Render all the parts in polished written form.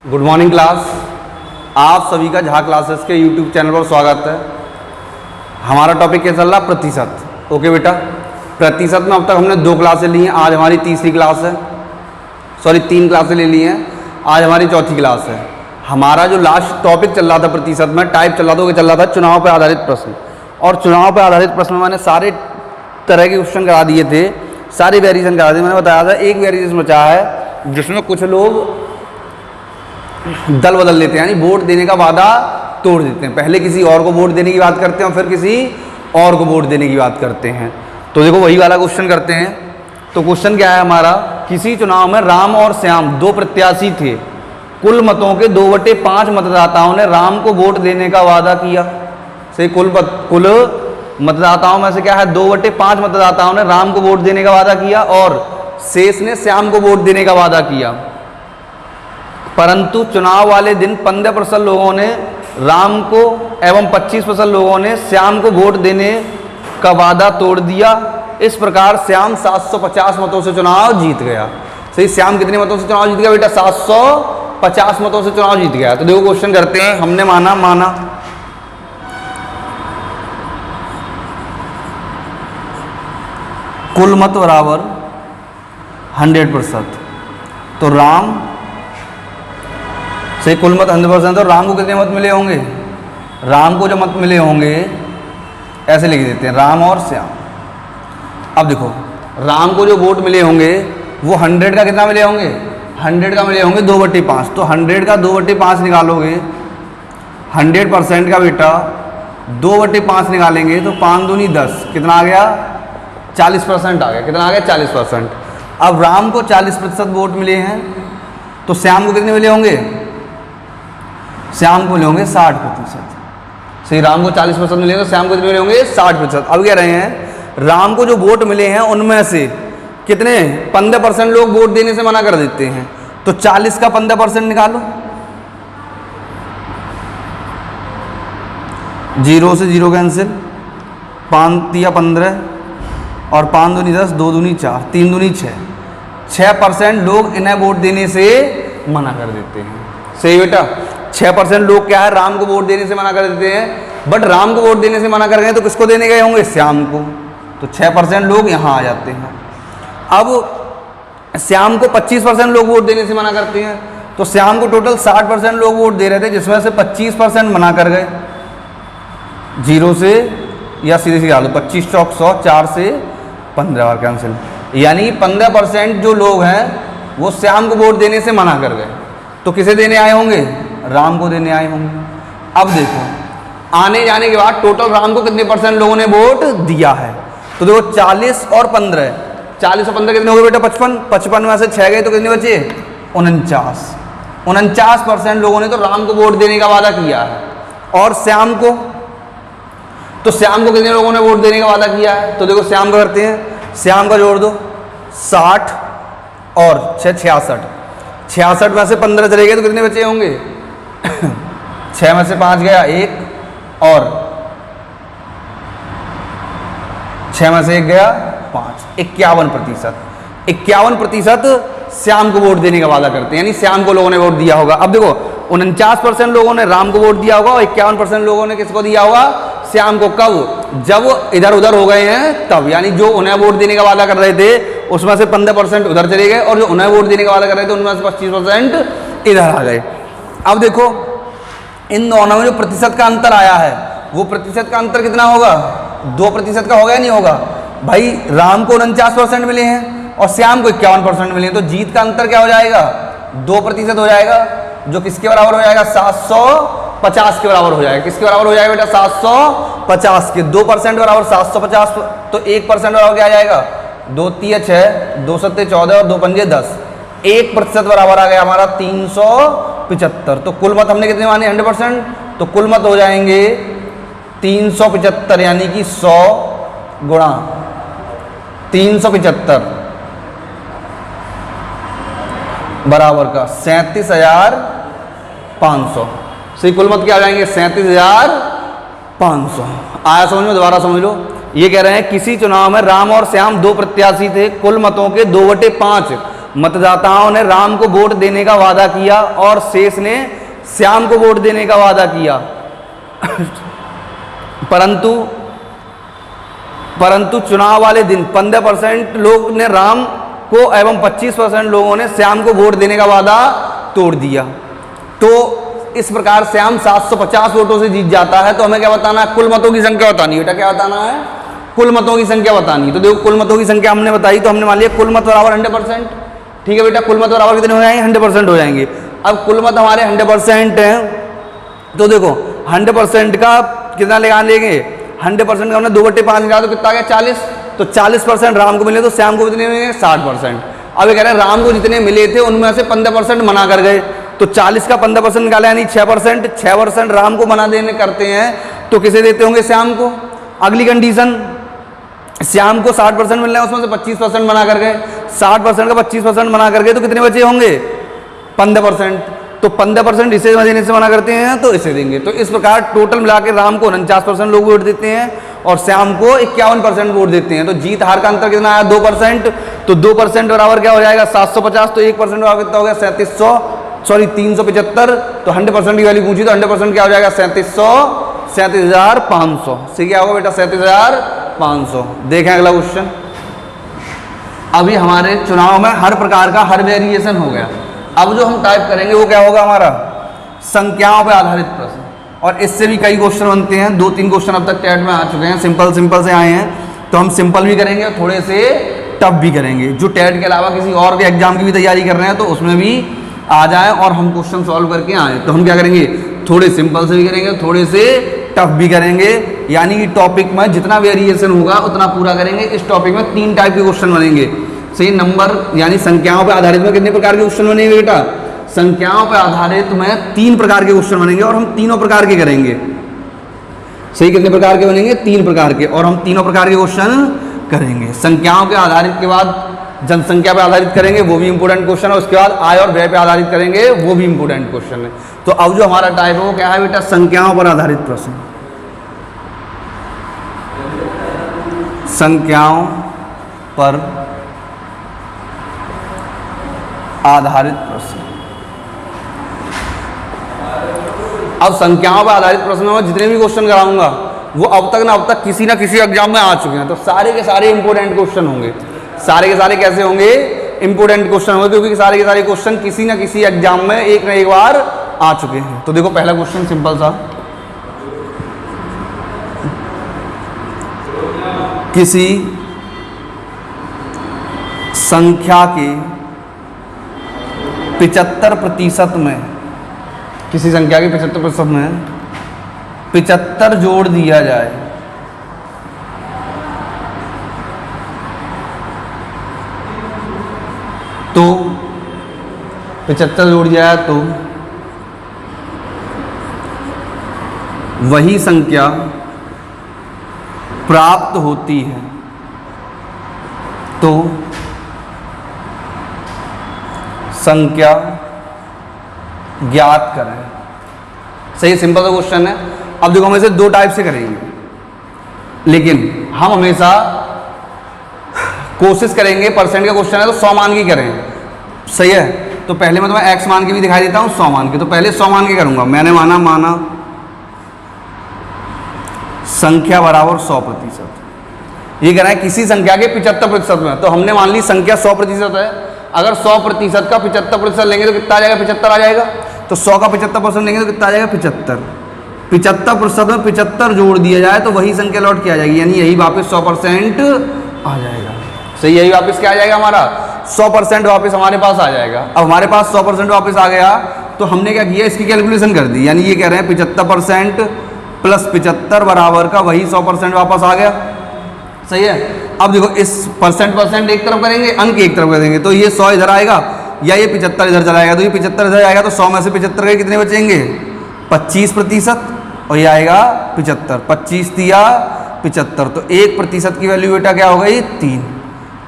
Good morning class. आप सभी का झा क्लासेस के यूट्यूब चैनल पर स्वागत है। हमारा टॉपिक क्या चल रहा? प्रतिशत। ओके बेटा, प्रतिशत में अब तक हमने 2 क्लासें ली हैं, आज हमारी तीसरी क्लास है। सॉरी 3 क्लासें ले ली हैं, आज हमारी चौथी क्लास है। हमारा जो लास्ट टॉपिक चल रहा था प्रतिशत में, टाइप चल रहा था, वो चल रहा था चुनाव पर आधारित प्रश्न। और चुनाव पर आधारित प्रश्न में मैंने सारे तरह के क्वेश्चन करा दिए थे, सारे वेरिएशन करा दिए। मैंने बताया था एक वेरिएशन बचा है जिसमें कुछ लोग दल बदल लेते हैं, यानी वोट देने का वादा तोड़ देते हैं। पहले किसी और को वोट देने की बात करते हैं और फिर किसी और को वोट देने की बात करते हैं। तो देखो वही वाला क्वेश्चन करते हैं। तो क्वेश्चन क्या है हमारा? किसी चुनाव में राम और श्याम 2 प्रत्याशी थे। कुल मतों के 2/5 मतदाताओं ने राम को वोट देने का वादा किया। सही, कुल मतदाताओं में से क्या है? 2/5 मतदाताओं ने राम को वोट देने का वादा किया और शेष ने श्याम को वोट देने का वादा किया। परंतु चुनाव वाले दिन 15% लोगों ने राम को एवं 25% लोगों ने श्याम को वोट देने का वादा तोड़ दिया। इस प्रकार श्याम 750 मतों से चुनाव जीत गया। सही, श्याम कितने मतों से चुनाव जीत गया बेटा? 750 मतों से चुनाव जीत गया। तो देखो क्वेश्चन करते हैं। हमने माना कुल मत बराबर 100%। तो राम से कुल मत 100%, तो राम को कितने मत मिले होंगे? राम को जो मत मिले होंगे ऐसे लिख देते हैं, राम और श्याम। अब देखो राम को जो वोट मिले होंगे वो 100 का कितना मिले होंगे? 100 का मिले होंगे 2/5। तो 100 का 2/5 निकालोगे, 100% का बेटा 2/5 निकालेंगे तो 5 दूनी 10, कितना आ गया? 40% आ गया। कितना आ गया? 40%। अब राम को 40% वोट मिले हैं, तो श्याम को कितने मिले होंगे? श्याम को मिले होंगे 60%। सही, राम को 40% मिले तो श्याम को कितने मिले होंगे? 60%। अब कह रहे हैं राम को जो वोट मिले हैं उनमें से कितने 15% लोग वोट देने से मना कर देते हैं। तो 40 का 15% निकालो, 0 से 0 कैंसिल, 5 या 15 और 5 दूनी 10, 2 दूनी 4, 3 दूनी 6। 6% लोग इन्हें वोट देने से मना कर देते हैं। सही बेटा, 6% लोग क्या है? राम को वोट देने से मना कर देते हैं। बट राम को वोट देने से मना कर गए तो किसको देने गए होंगे? श्याम को। तो 6% लोग यहाँ आ जाते हैं। अब श्याम को 25% लोग वोट देने से मना करते हैं, तो श्याम को टोटल 60% लोग वोट दे रहे थे, जिसमें से 25% मना कर गए। 0 से या सीधे सीधे डालो, 25 चौक 100, 4 से 15 बार कैंसिल, यानी 15% जो लोग हैं वो श्याम को वोट देने से मना कर गए। तो किसे देने आए होंगे? राम को देने आए होंगे। अब देखो आने जाने के बाद टोटल राम को कितने % लोगों ने वोट दिया है? तो देखो 40 और 15, 40 और 15 कितने हो गए बेटा? 55। 55 में से 6 गए तो कितने बचे? 49। 49% लोगों ने तो राम को वोट देने का वादा किया है। और श्याम को, तो श्याम को कितने लोगों ने वोट देने का वादा किया है? तो देखो श्याम का करते हैं, श्याम का जोड़ दो, 60 और 6 66। 66 में से 15 चले गए तो कितने बचे होंगे? 6 में से 5 गया 1 और 6 में से 1 गया 5, 51%। 51% श्याम को वोट देने का वादा करते हैं, यानी श्याम को लोगों ने वोट दिया होगा। अब देखो 49% लोगों ने राम को वोट दिया होगा और 51% लोगों ने किसको दिया होगा? श्याम को। कब? जब इधर उधर हो गए हैं तब, यानी जो उन्हें वोट देने का वादा कर रहे थे उसमें से 15% उधर चले गए और जो उन्हें वोट देने का वादा कर रहे थे उनमें से 25% इधर आ गए। अब देखो इन दोनों में जो प्रतिशत का अंतर आया है वो प्रतिशत का अंतर कितना होगा? 2% का होगा या नहीं होगा? भाई राम को 49% मिले हैं और श्याम को 51% मिले हैं, तो जीत का अंतर क्या हो जाएगा? 2% हो जाएगा, जो किसके बराबर हो जाएगा? 750 के बराबर हो जाएगा। किसके बराबर हो जाएगा बेटा? 750 के। 2% बराबर 750, तो 1% बराबर क्या आ जाएगा? 2 3 6, 2 7 14 और 2 5 10। 1% बराबर आ गया हमारा 375। तो कुल मत हमने कितने माने? 100%। तो कुल मत हो जाएंगे 375, यानी कि 100 गुणा 375 बराबर का 37,500। सही, कुल मत क्या आ जाएंगे? 37,500। आया समझ में? दोबारा समझ लो। ये कह रहे हैं किसी चुनाव में राम और श्याम 2 प्रत्याशी थे। कुल मतों के 2/5 मतदाताओं ने राम को वोट देने का वादा किया और शेष ने श्याम को वोट देने का वादा किया। परंतु चुनाव वाले दिन 15% लोग ने राम को एवं 25% लोगों ने श्याम को वोट देने का वादा तोड़ दिया। तो इस प्रकार श्याम 750 वोटों से जीत जाता है। तो हमें क्या बताना है? कुल मतों की संख्या बतानी है बेटा। क्या बताना है? कुल मतों की संख्या बतानी है। तो देखो कुल मतों की संख्या हमने बताई, तो हमने मान लिया कुल मत बराबर 100%। ठीक है बेटा, कुल मत बराबर कितने हो जाएंगे? 100% हो जाएंगे। अब कुल मत हमारे 100% हैं, तो देखो 100% का कितना लगा लेंगे? 100% का हमने 2/5 निकाला तो कितना आ गया? 40। तो 40% राम को मिले तो श्याम को कितने मिलेंगे? 60%। अब ये कह रहे हैं राम को जितने मिले थे उनमें से 15% मना कर गए, तो 40 का 15% निकाला यानी 6%। 6% राम को मना देने करते हैं तो किसे देते होंगे? श्याम को। अगली कंडीशन, श्याम को 60% मिल रहे हैं, उसमें से 25% मना कर गए। 60% का 25% मना कर गए तो कितने बचे होंगे? 15%। तो 15% इसे देने से मना करते हैं तो इसे देंगे। तो इस प्रकार टोटल मिला के राम को 49% लोग वोट देते हैं और श्याम को 51% वोट देते हैं। तो जीत हार का अंतर कितना आया? 2%। तो 2% बराबर क्या हो जाएगा? 750। तो 1% बराबर कितना हो गया? 375। तो 100% की वैल्यू पूछी तो 100% क्या हो जाएगा? 37,500। सही क्या होगा बेटा? 37,500। देखें अगला क्वेश्चन। अभी हमारे चुनाव में हर प्रकार का हर वेरिएशन हो गया। अब जो हम टाइप करेंगे वो क्या होगा हमारा? संख्याओं पर आधारित प्रश्न। और इससे भी कई क्वेश्चन बनते हैं। 2-3 क्वेश्चन अब तक टेट में आ चुके हैं, सिंपल से आए हैं। तो हम सिंपल भी करेंगे और थोड़े से टफ भी करेंगे, जो टेट के अलावा किसी और भी एग्जाम की भी तैयारी कर रहे हैं तो उसमें भी आ जाए और हम क्वेश्चन सॉल्व करके आए। तो हम क्या करेंगे? थोड़े सिंपल से भी करेंगे, थोड़े से टफ भी करेंगे। यानी कि टॉपिक में जितना वेरिएशन होगा उतना पूरा करेंगे। इस टॉपिक में 3 टाइप के क्वेश्चन बनेंगे। सही, नंबर यानी संख्याओं पर आधारित में कितने प्रकार के क्वेश्चन बनेंगे बेटा? संख्याओं पर आधारित में 3 प्रकार के क्वेश्चन बनेंगे और हम तीनों प्रकार के करेंगे। सही, कितने प्रकार के बनेंगे? 3 प्रकार के, और हम तीनों प्रकार के क्वेश्चन करेंगे। संख्याओं के आधारित के बाद जनसंख्या पर आधारित करेंगे, वो भी इंपोर्टेंट क्वेश्चन है। उसके बाद आय और व्यय पर आधारित करेंगे, वो भी इंपोर्टेंट क्वेश्चन है। तो अब जो हमारा टाइप है वो क्या है बेटा? संख्याओं पर आधारित प्रश्न। संख्याओं पर आधारित प्रश्न। अब संख्याओं पर आधारित प्रश्न में जितने भी क्वेश्चन कराऊंगा वो अब तक किसी ना किसी एग्जाम में आ चुके हैं। तो सारे के सारे इंपोर्टेंट क्वेश्चन होंगे। सारे के सारे कैसे होंगे? इंपोर्टेंट क्वेश्चन होंगे, क्योंकि सारे के सारे क्वेश्चन किसी ना किसी एग्जाम में एक ना एक बार आ चुके हैं। तो देखो पहला क्वेश्चन सिंपल सा, किसी संख्या के 75% में, किसी संख्या के 75% में 75 जोड़ दिया जाए तो 75 जोड़ दिया जाए तो वही संख्या प्राप्त होती है। तो संख्या ज्ञात करें। सही, सिंपल सा क्वेश्चन है। अब देखो हम इसे 2 टाइप से करेंगे, लेकिन हम हमेशा कोशिश करेंगे, परसेंट का क्वेश्चन है तो 100 मान की करें। सही है, तो पहले मैं तुम्हें x मान के भी दिखाई देता हूँ, 100 मान के। तो पहले 100 मान के करूंगा। मैंने माना संख्या बराबर 100%। ये कह रहा है किसी संख्या के 75% में। तो हमने मान ली संख्या 100% है। अगर 100% का 75% लेंगे तो कितना आ जाएगा? 75 आ जाएगा। तो 100 का 75% लेंगे तो कितना आ जाएगा? 75। 75% में 75 जोड़ दिया जाए तो वही संख्या लौट के आ जाएगी, यानी यही वापस 100% आ जाएगा। सही, यही वापस क्या आ जाएगा? हमारा 100% वापस हमारे पास आ जाएगा। अब हमारे पास 100% वापस आ गया तो हमने क्या किया? इसकी कैलकुलेशन कर दी। यानी ये कह रहे हैं 75% प्लस 75 बराबर का वही 100% वापस आ गया। सही है। अब देखो इस परसेंट एक तरफ करेंगे, अंक एक तरफ करेंगे, तो ये 100 इधर आएगा या ये 75 इधर चला आएगा। तो ये 75 इधर आएगा तो 100 में से 75 के कितने बचेंगे? 25%। और ये आएगा 75। 25 दिया 75, तो 1% की वैल्यू बेटा क्या हो गई? 3।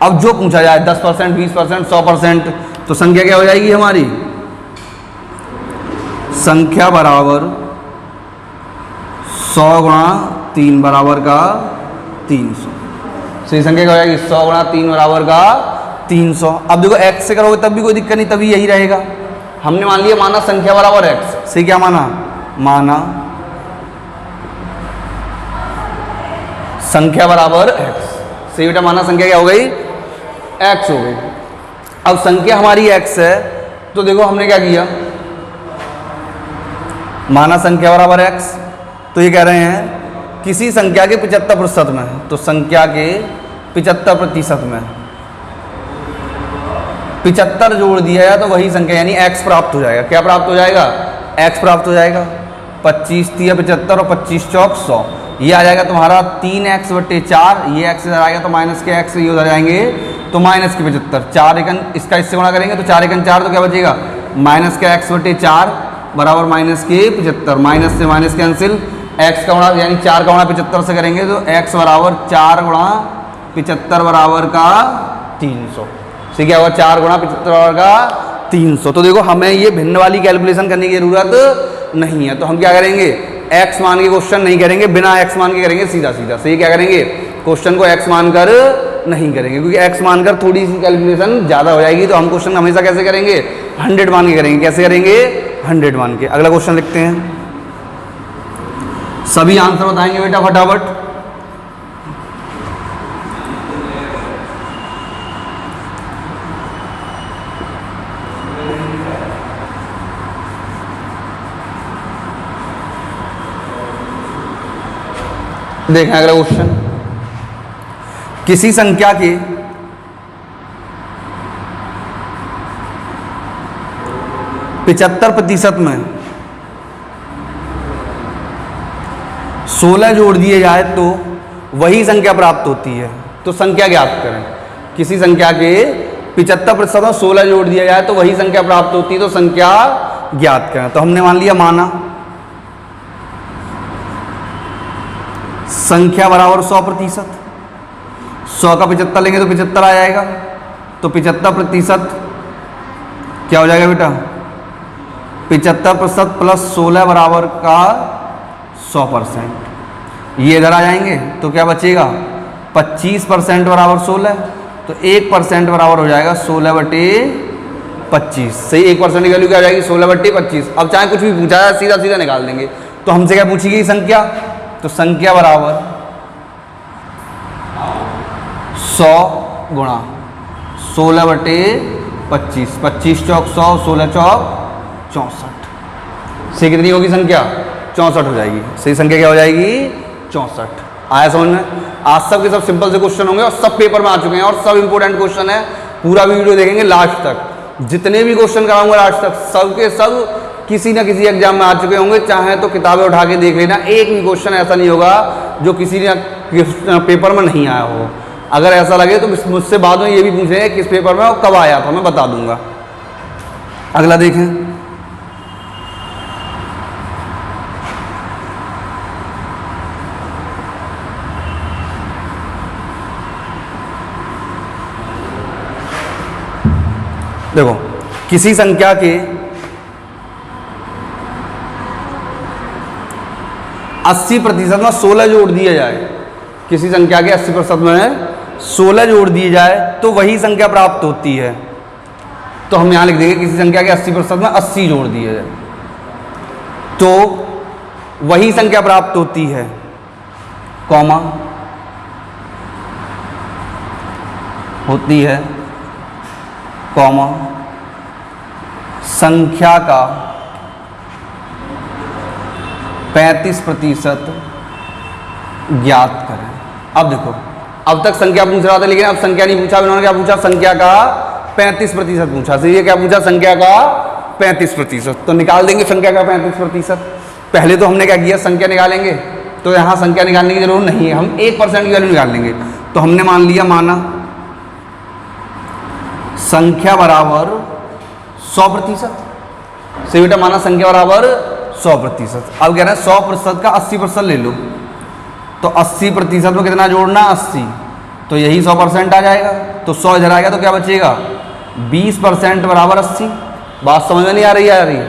अब जो पूछा जाए 10%, 20%, 100%, तो संख्या क्या हो जाएगी हमारी? संख्या बराबर 100 गुणा 3 बराबर का 300। सही, संख्या क्या हो जाएगी? 100 गुणा 3 बराबर का 300। अब देखो x से करोगे तब भी कोई दिक्कत नहीं, तभी यही रहेगा। हमने मान लिया माना संख्या बराबर x से, क्या माना, माना संख्या बराबर x से, बेटा माना संख्या क्या हो गई, x हो गई। अब संख्या हमारी x है, तो देखो हमने क्या किया, माना संख्या बराबर x, तो ये कह रहे हैं किसी संख्या के 75% में, तो संख्या के 75% में 75 जोड़ दिया जाए तो वही संख्या यानी x प्राप्त हो जाएगा। क्या प्राप्त हो जाएगा, x प्राप्त हो जाएगा। 25 तिया 75 और 25 चौक 100, ये आ जाएगा तुम्हारा 3x/4, ये x इधर आएगा तो माइनस के x ये उधर जाएंगे तो माइनस के 75, 4 एकन इसका इससे गुणा करेंगे तो 4 एकन 4, तो क्या बचेगा, माइनस का x/4 बराबर माइनस के 75, माइनस से माइनस कैंसिल, x का गुणा यानी 4 का गुणा 75 से करेंगे तो x बराबर 4 गुणा 75 बराबर का 300। ठीक है, 4 गुणा 75 बराबर का 300। तो देखो हमें ये भिन्न वाली कैलकुलेशन करने की जरूरत नहीं है, तो हम क्या करेंगे, x मान के क्वेश्चन नहीं करेंगे, बिना x मान के करेंगे सीधा सीधा। सही, क्या करेंगे, क्वेश्चन को x मानकर नहीं करेंगे, क्योंकि x मानकर थोड़ी सी कैलकुलेशन ज़्यादा हो जाएगी। तो हम क्वेश्चन हमेशा कैसे करेंगे, 100 मान के करेंगे। कैसे करेंगे, 100 मान के। अगला क्वेश्चन लिखते हैं, सभी आंसर बताएंगे बेटा फटाफट। देखें अगला क्वेश्चन, किसी संख्या के 75% में 16 जोड़ दिए जाए तो वही संख्या प्राप्त होती है। तो संख्या ज्ञात करें। किसी संख्या के 75% में 16 जोड़ दिया जाए तो वही संख्या प्राप्त होती है, तो संख्या ज्ञात करें। तो हमने मान लिया माना संख्या बराबर 100%, 100 का 75 लेंगे तो 75 आ जाएगा, तो 75% क्या हो जाएगा बेटा, 75% प्लस 16 बराबर का 100%। ये इधर आ जाएंगे तो क्या बचेगा, 25% बराबर 16, तो 1% बराबर हो जाएगा 16/25। सही, 1% की वैल्यू क्या हो जाएगी, 16/25। अब चाहे कुछ भी पूछा जाए सीधा सीधा निकाल देंगे। तो हमसे क्या पूछी गई, संख्या, तो संख्या बराबर 100 गुणा 16/25, 25 चौक 100, 16 चौक 64। से कितनी होगी संख्या, 64 हो जाएगी। सही संख्या क्या हो जाएगी, 64। आया समझ में। आज सब के सब सिंपल से क्वेश्चन होंगे और सब पेपर में आ चुके हैं और सब इंपॉर्टेंट क्वेश्चन है। पूरा भी वीडियो देखेंगे लास्ट तक, जितने भी क्वेश्चन कराऊंगा लास्ट तक सब के सब किसी ना किसी एग्जाम में आ चुके होंगे। चाहे तो किताबें उठा के देख लेना, एक भी क्वेश्चन ऐसा नहीं होगा जो किसी ने पेपर में नहीं आया हो। अगर ऐसा लगे तो मुझसे बाद में ये भी पूछेंगे किस पेपर में और कब आया था, मैं बता दूंगा। अगला देखें, देखो किसी संख्या के 80% में 16 जोड़ दिया जाए, किसी संख्या के 80% में 16 जोड़ दिए जाए तो वही संख्या प्राप्त होती है। तो हम यहां लिख देंगे किसी संख्या के 80% में 80 जोड़ दिए जाए तो वही संख्या प्राप्त होती है, कॉमा होती है, कॉमा संख्या का 35% ज्ञात करें। अब देखो, अब तक संख्या पूछ रहा था लेकिन अब संख्या नहीं पूछा, इन्होंने क्या पूछा, संख्या का 35% पूछा। सही है, क्या पूछा, संख्या का 35%। तो निकाल देंगे संख्या का 35%। पहले तो हमने क्या किया, संख्या निकालेंगे, तो यहाँ संख्या निकालने की जरूरत नहीं है, हम 1% की वैल्यू निकाल लेंगे। तो हमने मान लिया, माना संख्या बराबर 100%। सही बेटा, माना संख्या बराबर 100%। अब कह रहे हैं 100% का 80% ले लो, तो 80% में कितना जोड़ना, 80, तो यही 100% आ जाएगा। तो 100 इधर आएगा तो क्या बचेगा, 20% बराबर 80। बात समझ में नहीं आ रही है,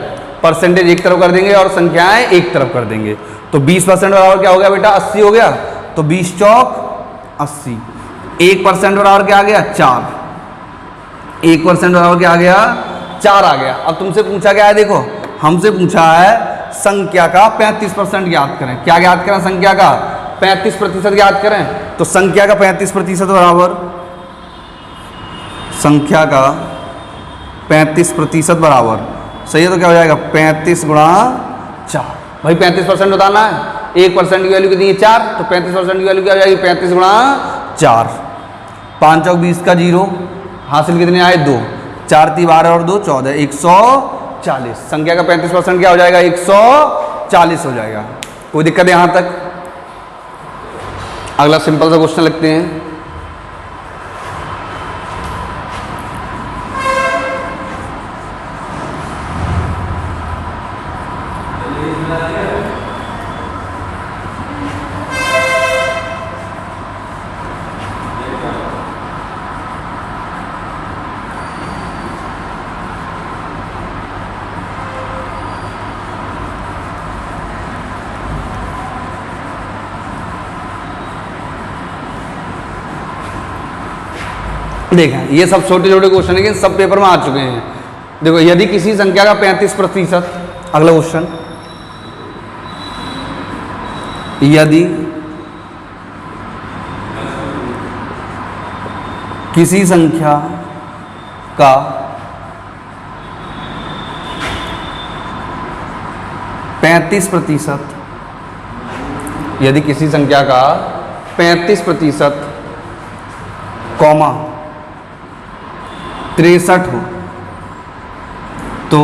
परसेंटेज एक तरफ कर देंगे और संख्याएं एक तरफ कर देंगे। तो 20% बराबर क्या हो गया बेटा, 80 हो गया, तो 20 चौक 80। 1% बराबर क्या आ गया, 4, 1% बराबर क्या आ गया, 4 आ गया। अब तुमसे पूछा क्या है, देखो हमसे पूछा है संख्या का 35% ज्ञात करें। क्या ज्ञात करें, संख्या का 35% ज्ञात करें। तो संख्या का 35% बराबर, संख्या का 35% बराबर, सही है, तो क्या हो जाएगा 35 गुणा 4। भाई 35% बताना है, 1% की वैल्यू कितनी है 4, तो 35% की वैल्यू क्या हो जाएगी 35 गुणा 4। 5 और 20 का 0, हासिल कितने आए 2, 4 × 12 और 2 14, 140। संख्या का 35% क्या हो जाएगा 140 हो जाएगा। कोई दिक्कत है यहाँ तक? अगला सिंपल सा क्वेश्चन लिखते हैं। देखें ये सब छोटे छोटे क्वेश्चन है, सब पेपर में आ चुके हैं। देखो यदि किसी संख्या का 35%, अगला क्वेश्चन, यदि किसी संख्या का 35%, यदि किसी संख्या का 35% कॉमा 63 हो तो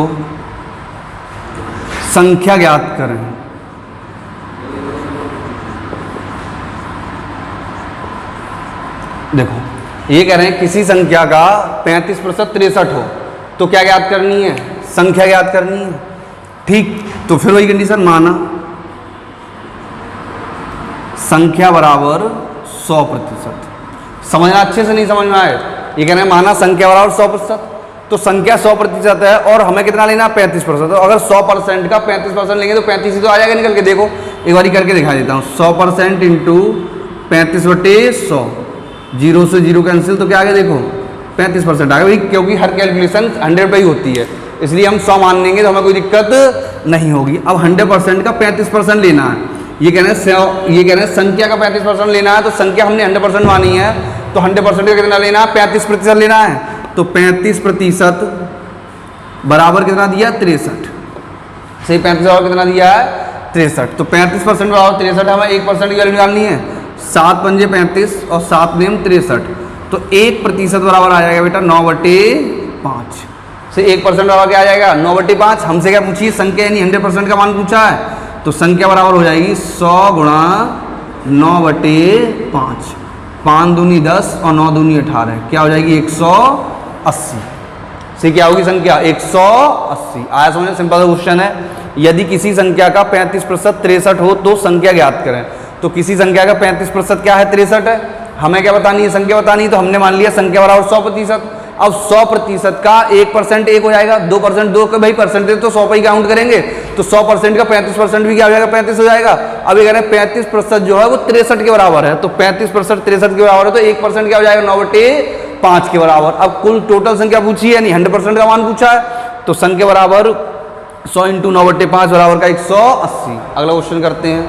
संख्या ज्ञात करें। देखो ये कह रहे हैं किसी संख्या का 35% 63 हो तो क्या ज्ञात करनी है, संख्या ज्ञात करनी है। ठीक, तो फिर वही कंडीशन, माना संख्या बराबर 100%। समझना अच्छे से, नहीं समझ में आए? ये कह रहे हैं माना संख्या बराबर 100%, तो संख्या 100% है और हमें कितना लेना 35%। तो अगर 100% का 35% लेंगे तो 35 ही तो आ जाएगा निकल के। देखो एक बार करके दिखा देता हूँ, 100% इंटू 35/100, 0 से 0 कैंसिल, तो क्या आ गया देखो 35% आ गया भाई, क्योंकि हर कैलकुलेशन 100 पे ही होती है, इसलिए हम 100 मान लेंगे तो हमें कोई दिक्कत नहीं होगी। अब 100% का 35% लेना है, ये कह रहे हैं संख्या का 35% लेना है, तो संख्या हमने 100% मानी है, तो 100% का कितना लेना है 35% लेना है। तो 35% बराबर कितना दिया 63, सही 35 बराबर कितना दिया है 63। तो 35% बराबर 63, हमें 1% की वैल्यू निकालनी है, 7 पंजे 35 और 7 नेम 63, तो 1% बराबर आ जाएगा बेटा 9/5 से 1% बराबर क्या आ जाएगा 9/5। हमसे क्या पूछिए, संख्या यानी 100% का मान पूछा है, तो संख्या बराबर हो जाएगी 100 गुणा 9/5, 5 दूनी 10 और 9 दूनी 18, क्या हो जाएगी 180। से क्या होगी संख्या 180। आया समझ? सिंपल क्वेश्चन है। यदि किसी संख्या का 35% 63 हो तो संख्या ज्ञात करें। तो किसी संख्या का 35% क्या है 63 है, हमें क्या बतानी है, संख्या बतानी है, तो हमने मान लिया संख्या बराबर 100%। अब 100% का 1% 1 हो जाएगा, 2% 2 के भाई परसेंटेज तो 100 पे ही काउंट करेंगे, तो 100% का 35% भी क्या हो जाएगा 35 हो जाएगा। अब ये कह रहे हैं 35% जो है वो 63 के बराबर है, तो 35% 63 के बराबर है, तो 1% क्या हो जाएगा 9/5 के बराबर। अब कुल टोटल संख्या पूछी है, यानी 100% का मान पूछा है, तो संख्या बराबर 100 × 9/5 बराबर का 180। अगला क्वेश्चन करते हैं,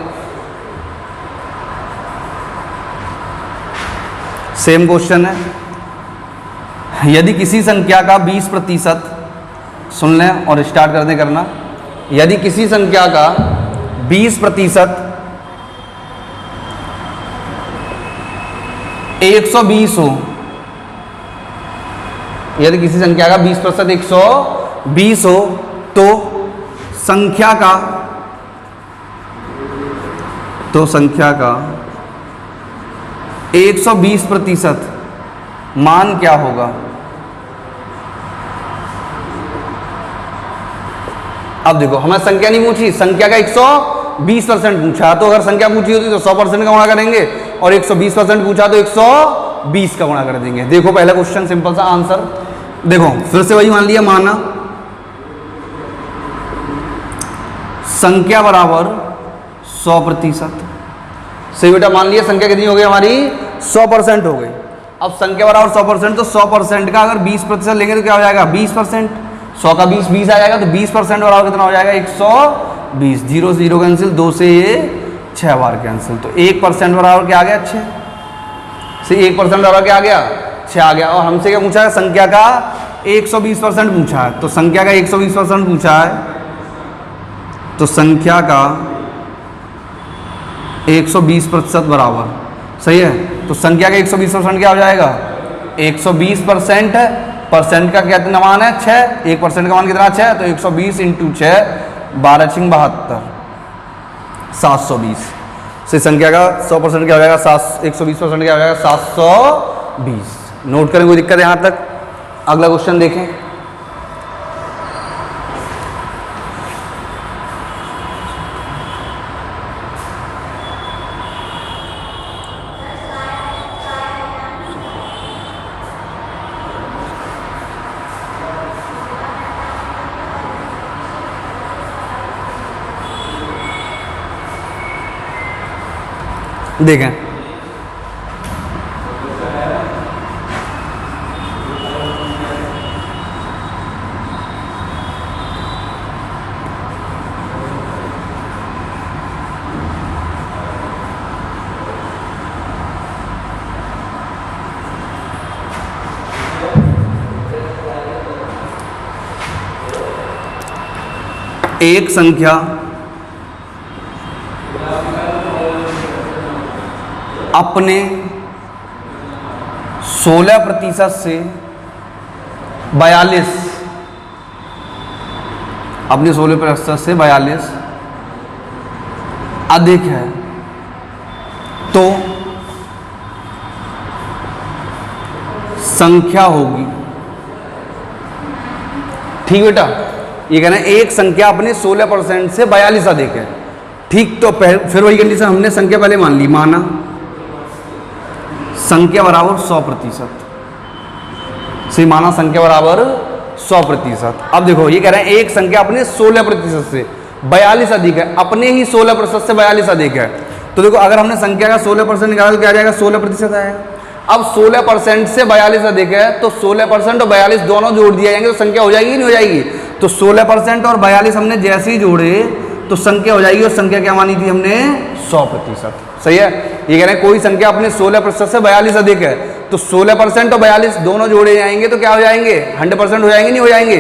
सेम क्वेश्चन है। यदि किसी संख्या का 20%, सुन लें और स्टार्ट करते करना, यदि किसी संख्या का 20% 120 हो, यदि किसी संख्या का 20% 120 हो तो संख्या का 120% मान क्या होगा। अब देखो हमें संख्या नहीं पूछी, संख्या का 120% पूछा, तो अगर संख्या पूछी होती तो 100% का गुणा करेंगे, और 120% पूछा तो 120 का गुणा कर देंगे। देखो पहला क्वेश्चन सिंपल सा आंसर, देखो फिर से वही मान लिया, माना संख्या बराबर 100%, सही बेटा मान लिया, संख्या कितनी हो गई हमारी 100% हो गई। अब संख्या बराबर 100%, तो 100% का अगर 20% लेंगे तो क्या हो जाएगा 20%, 100 का 20 20 आ जाएगा, तो 20% बराबर कितना हो जाएगा 120, 0 से 0 कैंसिल, 2 से ये 6 बार कैंसिल, तो 1% बराबर क्या आ गया 6 से 1% बराबर क्या आ गया 6 आ गया। और हमसे क्या पूछा है संख्या का 120% पूछा है, तो संख्या का 120% पूछा है, तो संख्या का 120% बराबर सही है, तो संख्या का 120% क्या हो जाएगा 120%, परसेंट का क्या मान है 6, 1% का मान कितना 6, तो 120 इंटू 6 12 छिंग 72 720 से संख्या का 100% क्या हो जाएगा 120% क्या हो जाएगा 720। नोट करें, कोई दिक्कत है यहाँ तक? अगला क्वेश्चन देखें। देखें एक संख्या अपने 16% से 42 अपने 16% से 42 अधिक है, तो संख्या होगी। ठीक बेटा, ये कहना है एक संख्या अपने 16% से 42 अधिक है। ठीक, तो फिर वही कंडीशन हमने संख्या पहले मान ली, माना संख्या बराबर 100%, सही माना संख्या बराबर 100%। अब देखो ये कह रहे हैं एक संख्या अपने 16% से 42 अधिक है, अपने ही 16% से 42 अधिक है, तो देखो अगर हमने संख्या का 16% निकाला तो क्या आ जाएगा 16% आएगा। अब 16% से 42 अधिक है, तो 16% और 42 दोनों जोड़ दिए जाएंगे तो संख्या हो जाएगी नहीं हो जाएगी, तो 16% और 42 हमने जैसे ही जोड़े तो संख्या हो जाएगी, और संख्या क्या मानी थी हमने 100%। सही है, ये कह रहे हैं कोई संख्या अपने 16% से 42 अधिक है, तो 16% और 42 दोनों जोड़े जाएंगे तो क्या हो जाएंगे 100% हो जाएंगे नहीं हो जाएंगे,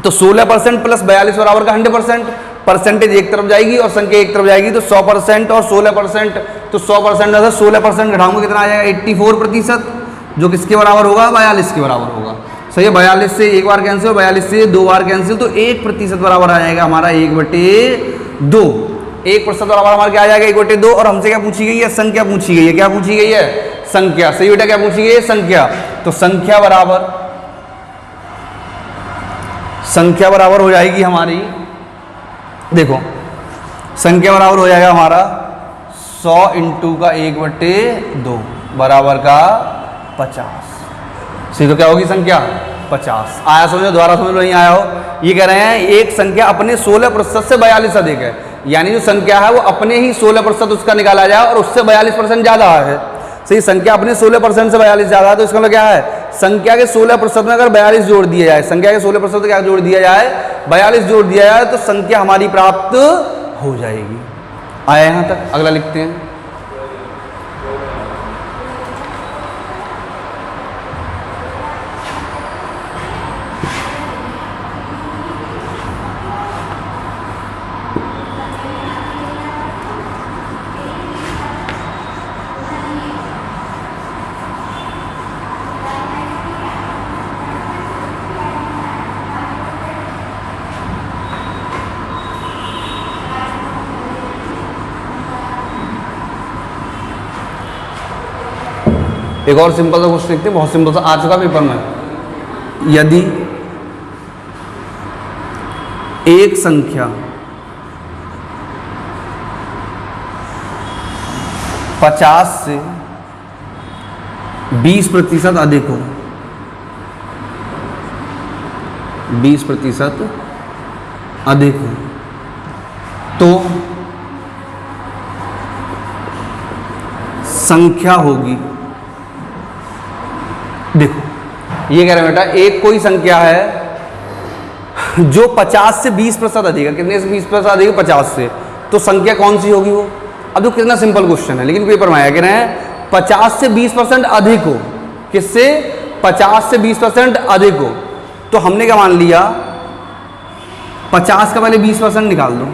तो 16% प्लस 42 बराबर का 100%, परसेंटेज एक तरफ जाएगी और संख्या एक तरफ जाएगी, तो 100% और 16%, तो 100% में से 16% घटाऊंगा कितना आ जाएगा 84%, जो किसके बराबर होगा 42 के बराबर होगा। सही है, 42 से एक बार कैंसिल, 42 से दो बार कैंसिल, तो 1% बराबर आ जाएगा हमारा 1/2। 1% बराबर हमारा क्या आ जाएगा 1/2, और हमसे क्या पूछी गई है संख्या पूछी गई है, क्या पूछी गई है संख्या। सही बेटा, क्या पूछी गई है संख्या, तो संख्या बराबर हो जाएगी हमारी, देखो संख्या बराबर हो जाएगा हमारा 100 इंटू का 1/2 बराबर का 50। सही, तो क्या होगी संख्या 50। आया समझो, दोबारा समझ लो, नहीं आया हो। ये कह रहे हैं एक संख्या अपने 16% से 42 अधिक है, यानी जो संख्या है वो अपने ही 16% उसका निकाला जाए और उससे 42% ज्यादा है। सही, संख्या अपने 16% से 42 ज्यादा है, तो इसका मतलब क्या है संख्या के 16% में अगर 42 जोड़ दिया जाए, संख्या के 16% क्या जोड़ दिया जाए 42 जोड़ दिया जाए, तो संख्या हमारी प्राप्त हो जाएगी। आया यहां तक? अगला लिखते हैं। एक और सिंपल सा क्वेश्चन लिखते हैं, बहुत सिंपल सा आ चुका पेपर में। यदि एक संख्या 50 से 20% अधिक हो, 20% अधिक हो, तो संख्या होगी देखो ये कह रहे हैं बेटा, एक कोई संख्या है जो 50 से 20% अधिक है। कितने से 20% अधिक है? 50 से। तो संख्या कौन सी होगी वो? अब तो कितना सिंपल क्वेश्चन है, लेकिन पेपर में आया कह रहे हैं 50 से 20% अधिक हो। किससे? 50 से 20% अधिक हो। तो हमने क्या मान लिया, 50 का पहले 20% निकाल दो,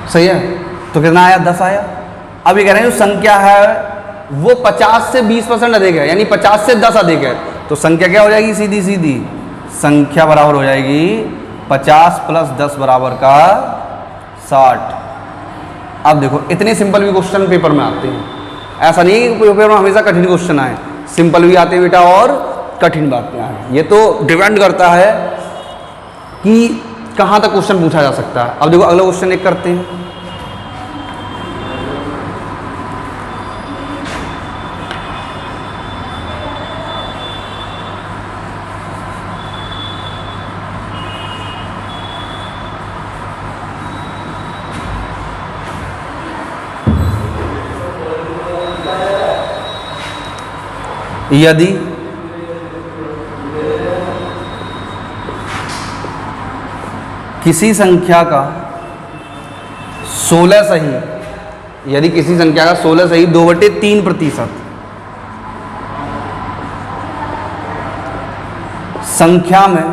सही है। तो कितना आया? 10 आया। अब ये कह रहे हैं जो संख्या है वो 50 से 20% अधिक है, यानी 50 से 10 अधिक है। तो संख्या क्या हो जाएगी? सीधी सीधी संख्या बराबर हो जाएगी 50 प्लस 10 बराबर का 60। अब देखो इतने सिंपल भी क्वेश्चन पेपर में आते हैं, ऐसा नहीं है कि पेपर में हमेशा कठिन क्वेश्चन आए, सिंपल भी आते हैं बेटा और कठिन बातें आए। ये तो डिपेंड करता है कि कहाँ तक क्वेश्चन पूछा जा सकता है। अब देखो अगला क्वेश्चन एक करते हैं। यदि किसी संख्या का 16 सही, यदि किसी संख्या का 16 सही 2/3% संख्या में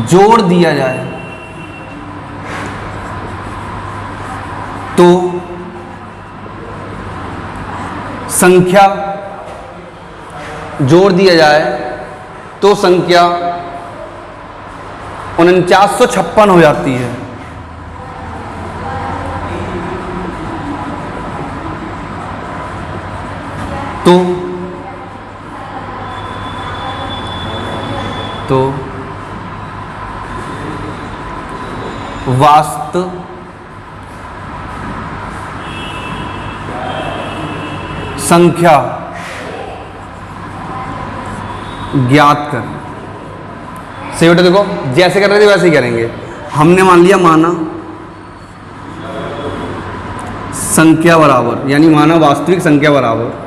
जोड़ दिया जाए तो संख्या जोड़ दिया जाए तो संख्या 4956 हो जाती है। तो वास्तविक संख्या ज्ञात कर। सही बेटा, देखो जैसे कर रहे थे वैसे ही करेंगे। हमने मान लिया माना संख्या बराबर, यानी माना वास्तविक संख्या बराबर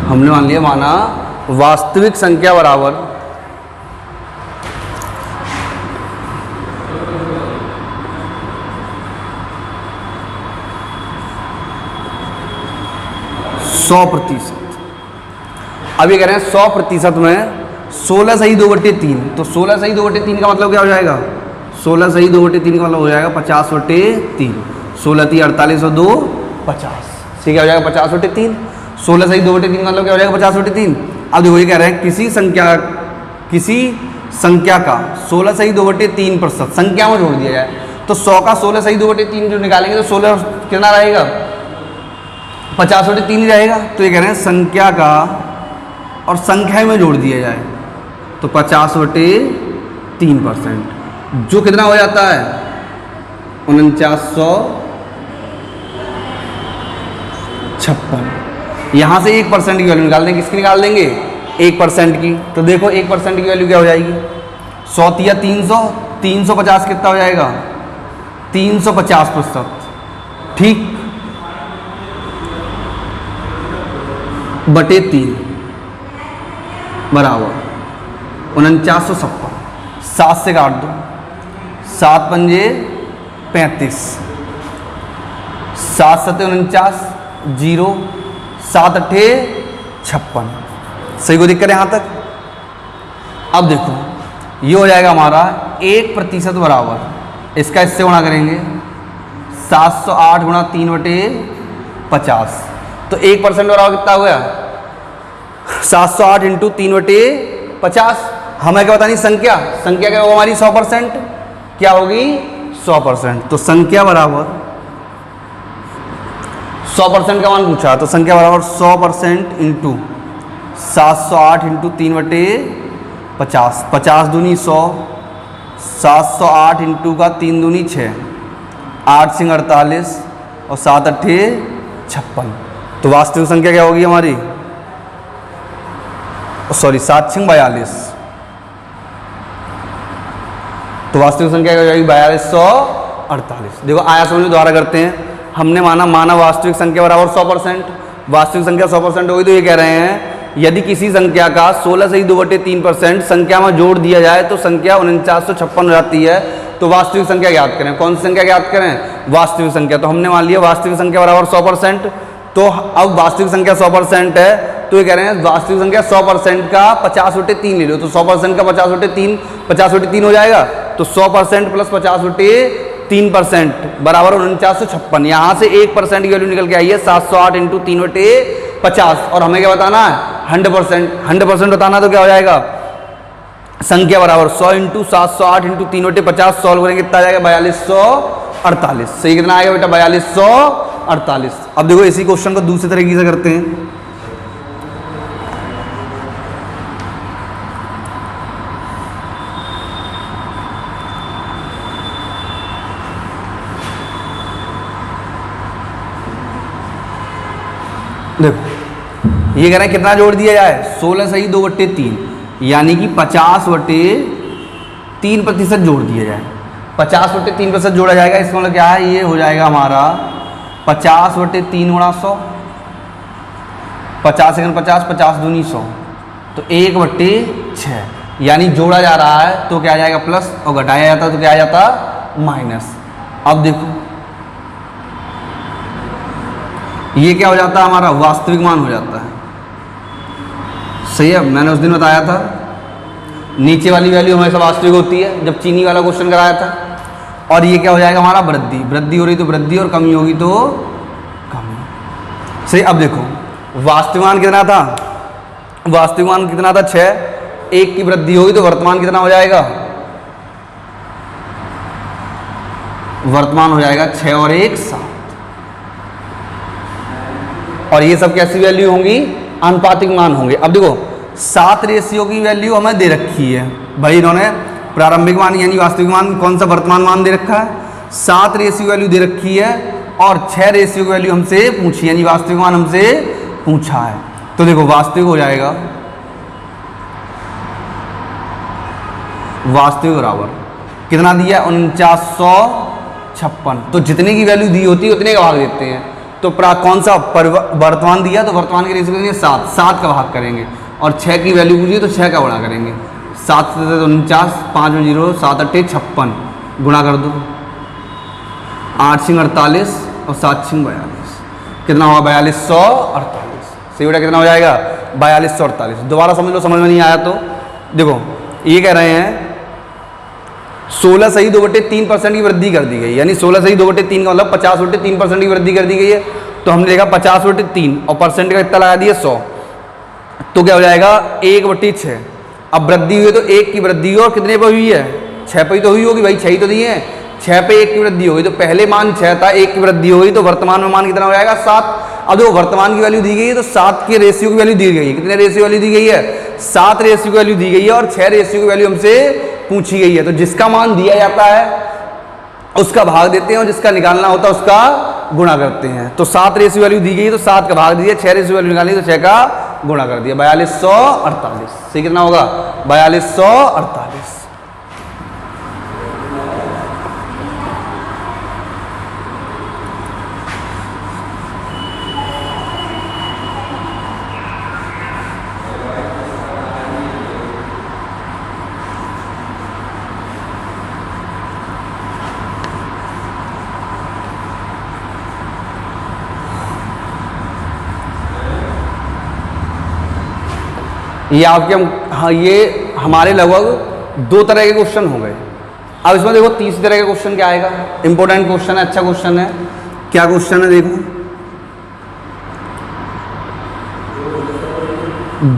हमने मान लिया माना वास्तविक संख्या बराबर सौ प्रतिशत। अब ये कह रहे हैं 100% में 16 सही 2/3। तो 16 सही 2/3 का मतलब क्या हो जाएगा? 16 सही 2/3 का मतलब हो जाएगा 50/3। 16 3 48 और 2 50। ठीक, क्या हो जाएगा? 50/3। 16 सही 2/3 का मतलब क्या हो जाएगा? 50/3। अब देखो ये कह रहे हैं किसी संख्या का 16 सही 2/3% संख्या में जोड़ दिया जाए तो 100 का 16 सही 2/3 जो निकालेंगे तो 16 कितना रहेगा? 50/3 ही रहेगा। तो ये कह रहे हैं संख्या का और संख्या में जोड़ दिया जाए तो 50/3%, जो कितना हो जाता है? 4956। यहाँ से 1% की वैल्यू निकाल देंगे। किसकी निकाल देंगे? 1% की। तो देखो 1% की वैल्यू क्या हो जाएगी? 100 या 300, 350 कितना हो जाएगा? 350%। ठीक, बटे 3 बराबर 4956। 7 से काट दो, 7 पंजे 35, 7 सत्ते 49, 0, 7 अट्ठे 56। सही को दिख कर यहाँ तक। अब देखो ये हो जाएगा हमारा 1% बराबर, इसका इससे गुणा करेंगे 708 गुणा 3/50। तो 1% बराबर कितना हो गया? 708 इंटू 3/50। हमें क्या बतानी? संख्या क्या होगी हमारी? 100%। क्या होगी? 100%। तो संख्या बराबर 100% का मान पूछा, तो संख्या बराबर 100% इंटू 708 इंटू 3/50। 50 दूनी 100, 708 इंटू का 3 दूनी 6, 8 सिंह 48 और 7 अट्ठे 56। तो तो वास्तविक संख्या क्या होगी हमारी, सॉरी 7 6 42, तो वास्तविक संख्या क्या हो जाएगी 4248। देखो आया समझ में दोबारा करते हैं। हमने माना वास्तविक संख्या बराबर 100%, वास्तविक संख्या 100% होगी, तो ये कह रहे हैं यदि किसी संख्या का 16 से ही 2/3% संख्या में जोड़ दिया जाए तो संख्या 4956 हो जाती है। तो वास्तविक संख्या ज्ञात करें। कौन सी संख्या ज्ञात करें, वास्तविक संख्या। तो हमने मान लिया वास्तविक संख्या बराबर 100%। तो अब वास्तविक संख्या 100% है, तो ये कह रहे हैं वास्तविक संख्या 100% का 50/3 ले लो। तो 100% का 50/3 हो जाएगा। तो 100% प्लस 50/3% बराबर 4956। यहाँ से 1% की वैल्यू निकल के आई है 708 इंटू 3/50। और हमें क्या बताना है 100% बताना। तो क्या हो जाएगा संख्या बराबर 100 इंटू 708 इंटू 3/50 सॉल्व करेंगे कितना आ जाएगा 4248। सही कितना आएगा बेटा 4248। अब देखो इसी क्वेश्चन को दूसरे तरीके से करते हैं। देखो ये कह रहे हैं कितना जोड़ दिया जाए 16 सही 2/3 यानी कि 50/3% जोड़ दिया जाए। 50/3% जोड़ा जाएगा, इसका मतलब क्या है, ये हो जाएगा हमारा 50/3 गुणा 100, 50 सेकंड 50, 50 दूनी 100, तो 1/6 यानी जोड़ा जा रहा है तो क्या आ जाएगा प्लस, और घटाया जाता तो क्या आ जाता माइनस। अब देखो ये क्या हो जाता है हमारा वास्तविक मान हो जाता है। सही है, मैंने उस दिन बताया था नीचे वाली वैल्यू हमेशा वास्तविक होती है जब चीनी वाला क्वेश्चन कराया था। और ये क्या हो जाएगा हमारा वृद्धि, वृद्धि हो रही तो वृद्धि और कमी होगी तो कमी। सही, अब देखो वास्तविक मान कितना था, वास्तविक मान कितना था 6, 1 की वृद्धि होगी तो वर्तमान कितना हो जाएगा, वर्तमान हो जाएगा 6 और 1 7। और ये सब कैसी वैल्यू होंगी, आनुपातिक मान होंगे। अब देखो 7 रेशियो की वैल्यू हमें दे रखी है भाई, इन्होंने प्रारंभिक मान यानी वास्तविक मान कौन सा वर्तमान मान दे रखा है, 7 रेशियो वैल्यू दे रखी है और 6 रेशियो की वैल्यू हमसे पूछी यानी वास्तविक मान हमसे पूछा है। तो देखो वास्तविक हो जाएगा, वास्तविक बराबर कितना दिया 4956। तो जितने की वैल्यू दी होती है उतने का भाग देते हैं। तो कौन सा वर्तमान दिया तो वर्तमान की रेशियो करेंगे 7, 7 का भाग करेंगे, और 6 की वैल्यू पूछिए तो 6 का गुणा करेंगे। 7 से 49, 5 में 0, 7 8 56 गुणा कर दो, 8 6 48 और 7 6 42, कितना होगा 4248। सही बेटा कितना हो जाएगा 4248। दोबारा समझ लो, समझ में नहीं आया तो देखो ये कह रहे हैं 16 सही 2/3% की वृद्धि कर दी गई, यानी 16 सही 2/3 का मतलब 50/3% की वृद्धि कर दी गई है। तो हमने देखा 50/3 और परसेंट का कितना लगा दिया 100, तो क्या हो जाएगा 1/6। अब वृद्धि हुई है तो 1 की वृद्धि और कितने पर हुई है 6 पे ही तो हुई होगी भाई, 6 ही तो दिए हैं, 6 पे 1 की वृद्धि होगी। तो पहले मान 6 था, 1 की वृद्धि होगी तो वर्तमान में मान कितना हो जाएगा 7। अब देखो वर्तमान की वैल्यू दी गई है तो 7 के रेशियो की वैल्यू दी गई है, कितने रेशियो वैल्यू दी गई है 7 रेशियो की वैल्यू दी गई है और 6 रेशियो की वैल्यू हमसे पूछी गई है। तो जिसका मान दिया जाता है उसका भाग देते हैं और जिसका निकालना होता है उसका गुणा करते हैं। तो 7 रेशियो वैल्यू दी गई है तो 7 का भाग दिया, 6 रेशियो वैल्यू निकाली तो 6 का गुणा कर दिया, 4248। सही कितना होगा 4248। ये आपके हाँ ये हमारे लगभग 2 तरह के क्वेश्चन हो गए। अब इसमें देखो तीसरी तरह का क्वेश्चन क्या आएगा, इंपॉर्टेंट क्वेश्चन है, अच्छा क्वेश्चन है। क्या क्वेश्चन है देखो,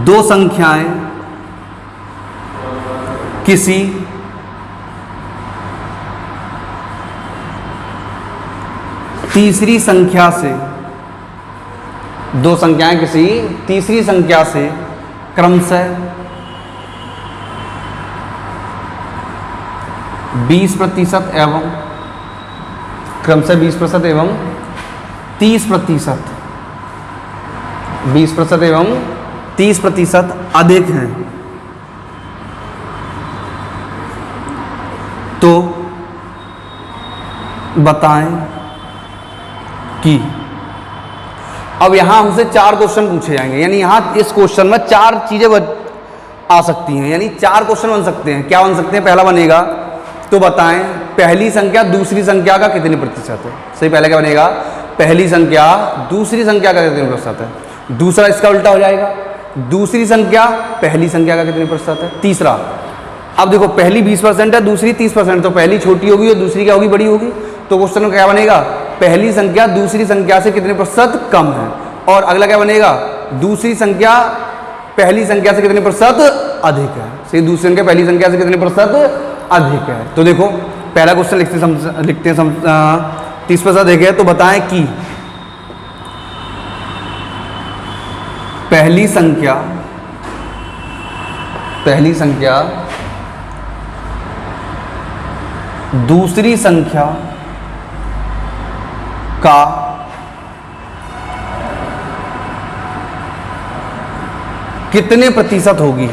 2 संख्याएं किसी तीसरी संख्या से, 2 संख्याएं किसी तीसरी संख्या से क्रमशः 20% एवं क्रमशः 20% एवं 30% 20% एवं 30% अधिक हैं, तो बताएं कि। अब यहां हमसे 4 क्वेश्चन पूछे जाएंगे, यानी यहां इस क्वेश्चन में 4 चीजें आ सकती हैं, यानी 4 क्वेश्चन बन सकते हैं। क्या बन सकते हैं? पहला बनेगा तो बताएं पहली संख्या दूसरी संख्या का कितने प्रतिशत है। सही, पहले क्या बनेगा? पहली संख्या दूसरी संख्या का कितने प्रतिशत है। दूसरा इसका उल्टा हो जाएगा, दूसरी संख्या पहली संख्या का कितने प्रतिशत है। तीसरा, अब देखो पहली 20% है, दूसरी 30%, तो पहली छोटी होगी और दूसरी क्या होगी? बड़ी होगी। तो क्वेश्चन में क्या बनेगा? पहली संख्या दूसरी संख्या से कितने प्रतिशत कम है। और अगला क्या बनेगा? दूसरी संख्या पहली संख्या से कितने प्रतिशत अधिक है। सही, दूसरी संख्या पहली संख्या से कितने प्रतिशत अधिक है। तो देखो पहला क्वेश्चन लिखते हैं 30% अधिक है, तो बताएं कि पहली संख्या दूसरी संख्या का कितने प्रतिशत होगी।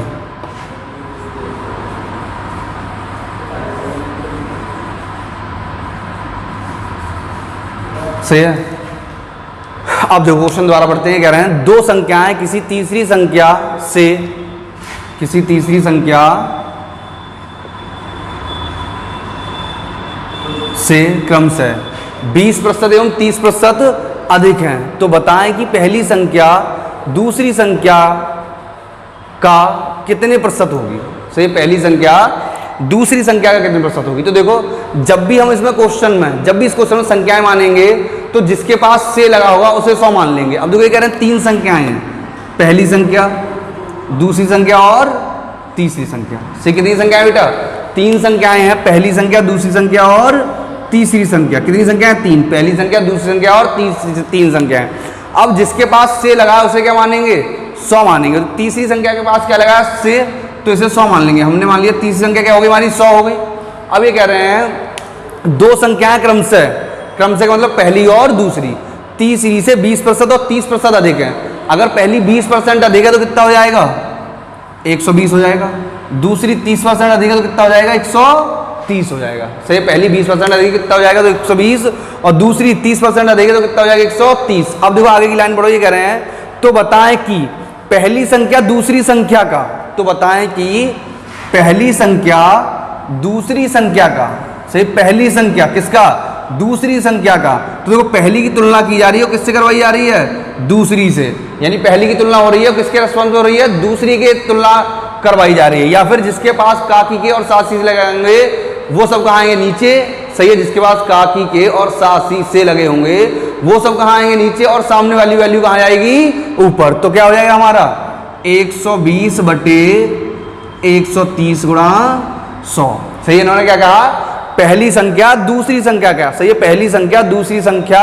सही है। अब जो क्वेश्चन दोबारा पढ़ते हैं, कह रहे हैं दो संख्याएं किसी तीसरी संख्या से क्रमशः 20% एवं 30% अधिक हैं, तो बताएं कि पहली संख्या दूसरी संख्या का कितने प्रतिशत होगी। सही, पहली संख्या दूसरी संख्या का कितने प्रतिशत होगी। तो देखो जब भी हम इसमें क्वेश्चन में, जब भी इस क्वेश्चन में संख्याएं मानेंगे तो जिसके पास से लगा होगा उसे 100 मान लेंगे। अब देखो ये कह रहे हैं 3 संख्याएं हैं, पहली संख्या दूसरी संख्या और तीसरी संख्या। से कितनी संख्याएं बेटा? 3 संख्याएं हैं, पहली संख्या दूसरी संख्या और तीसरी संख्या। कितनी संख्याएं? 3, पहली संख्या दूसरी संख्या और तीन संख्याएं। अब जिसके पास से लगा उसे क्या मानेंगे? 100 मानेंगे। तो तीसरी संख्या के पास क्या लगा? से, तो इसे 100 मान लेंगे। हमने मान लिया तीसरी संख्या क्या हो गई हमारी? 100 हो गई। अब ये कह रहे हैं दो संख्याएं क्रमशः का मतलब पहली और दूसरी, तीसरी से 20% और 30% अधिक है। अगर पहली 20% अधिक है तो कितना हो जाएगा? 120 हो जाएगा। दूसरी 30% अधिक है तो कितना हो जाएगा? 130 हो जाएगा। सही, पहली 20% अधिक कितना हो जाएगा? तो 120, और दूसरी 30% अधिक है तो कितना हो जाएगा? 130। अब देखो आगे की लाइन पढ़ो, ये कह रहे हैं तो बताएं कि पहली संख्या दूसरी संख्या का, तो बताएं कि पहली संख्या दूसरी संख्या का। सही, पहली संख्या किसका? दूसरी संख्या का। तो देखो पहली की तुलना की जा रही है, किससे करवाई जा रही है? दूसरी से। यानी पहली की तुलना हो रही है, किसके रेस्पॉन्स में हो रही है? दूसरी की तुलना करवाई जा रही है। या फिर जिसके पास काकी के और सासी से लगाएंगे वो सब कहाँ आएंगे? नीचे। सही है, जिसके पास काकी के और सासी से लगे होंगे वो सब कहाँ आएंगे? नीचे। और सामने वाली वैल्यू कहाँ जाएगी? ऊपर। तो क्या हो जाएगा हमारा? 120 बटे 130 गुणा 100। सही है, इन्होंने क्या कहा? पहली संख्या दूसरी संख्या का। सही है, पहली संख्या दूसरी संख्या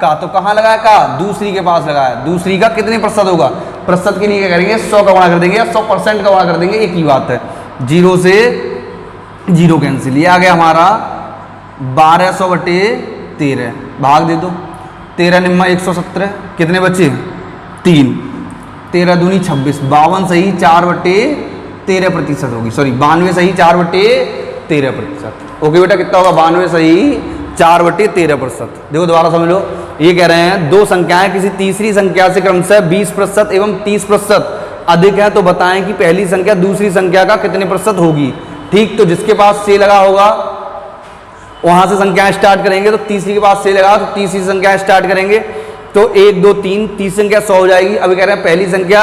का, तो कहाँ लगाया? का दूसरी के पास लगाया। दूसरी का कितने प्रतिशत होगा? प्रतिशत के लिए क्या करेंगे? 100 का गुणा कर देंगे या 100% का गुणा कर देंगे, एक ही बात है। 0 से 0 कैंसिल। ये आ गया हमारा 1200 बटे 13। भाग दे दो, 13 निम्मा 117, कितने बचे? 3। 13 दूनी 26, 52 सही 4 बटे 13% होगी। सॉरी 92 सही 4 बटे 13%। ओके बेटा, कितना होगा? 92 सही 4 बटे 13%। देखो दोबारा समझ लो, ये कह रहे हैं दो संख्याएं किसी तीसरी संख्या से क्रमशः 20% एवं 30% अधिक है, तो बताएं कि पहली संख्या दूसरी संख्या का कितने प्रतिशत होगी। ठीक, तो जिसके पास से लगा होगा वहां से संख्याएं स्टार्ट करेंगे। तो तीसरी के पास से लगा तो तीसरी संख्या स्टार्ट करेंगे। तो 1 2 3, तीसरी संख्या 100 हो जाएगी। अभी कह रहे हैं पहली संख्या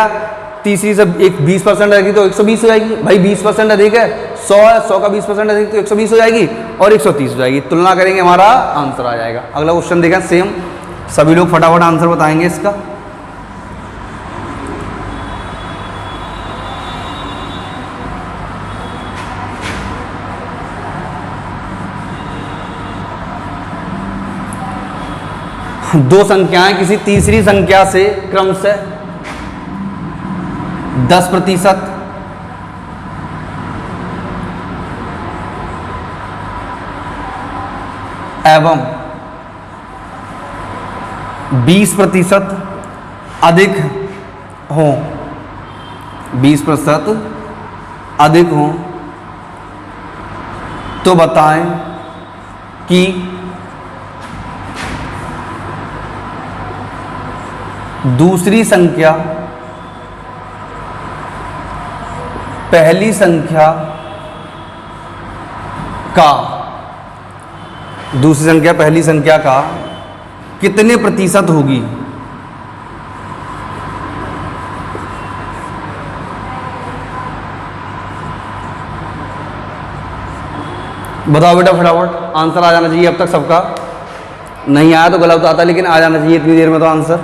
तीसरी से 20% अधिक तो 120 हो जाएगी। भाई 20% अधिक है, 100 है, 100 का 20% अधिक तो 120 हो जाएगी और 130 हो जाएगी। तुलना करेंगे, हमारा आंसर आ जाएगा। अगला क्वेश्चन देखें, सेम सभी लोग फटाफट आंसर बताएंगे इसका। दो संख्याएं किसी तीसरी संख्या से क्रमशः 10% एवं 20% अधिक हों, 20% अधिक हों तो बताएं कि दूसरी संख्या पहली संख्या का, दूसरी संख्या पहली संख्या का कितने प्रतिशत होगी। बताओ बेटा फटाफट, आंसर आ जाना चाहिए अब तक सबका। नहीं आया तो गलत आता, लेकिन आ जाना चाहिए इतनी देर में तो आंसर।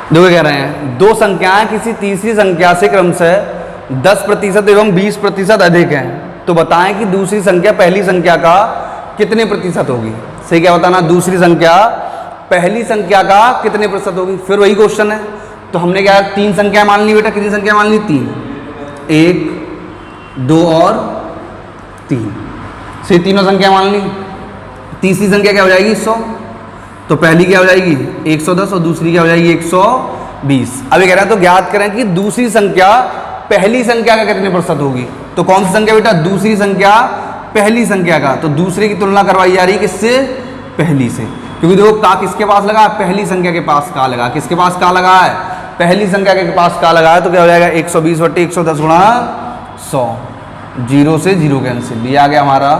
देखो कह रहे हैं दो संख्याएं किसी तीसरी संख्या से क्रमशः 10% एवं 20% अधिक हैं, तो बताएं कि दूसरी संख्या पहली संख्या का कितने प्रतिशत होगी। सही क्या बताना, दूसरी संख्या पहली संख्या का कितने प्रतिशत होगी। फिर वही क्वेश्चन है, तो हमने क्या 3 संख्या मान ली बेटा, कितनी संख्या मान ली 3, 1 2 और 3 से तीनों संख्या मान ली। तीसरी संख्या क्या हो जाएगी 100, तो पहली क्या हो जाएगी 110 और दूसरी क्या हो जाएगी 120। अब ये कह रहे हैं तो ज्ञात करें कि दूसरी संख्या पहली संख्या का कितने प्रतिशत होगी। तो कौन सी संख्या बेटा, दूसरी संख्या पहली संख्या का, तो दूसरे की तुलना करवाई जा रही है किससे, पहली से, क्योंकि देखो का किसके पास लगा है, पहली संख्या के पास का लगा, किसके पास का लगा है, पहली संख्या के पास का लगा है, तो क्या हो जाएगा 120/110 गुणा 100, 0 से 0 कैंसिल, ये आ गया हमारा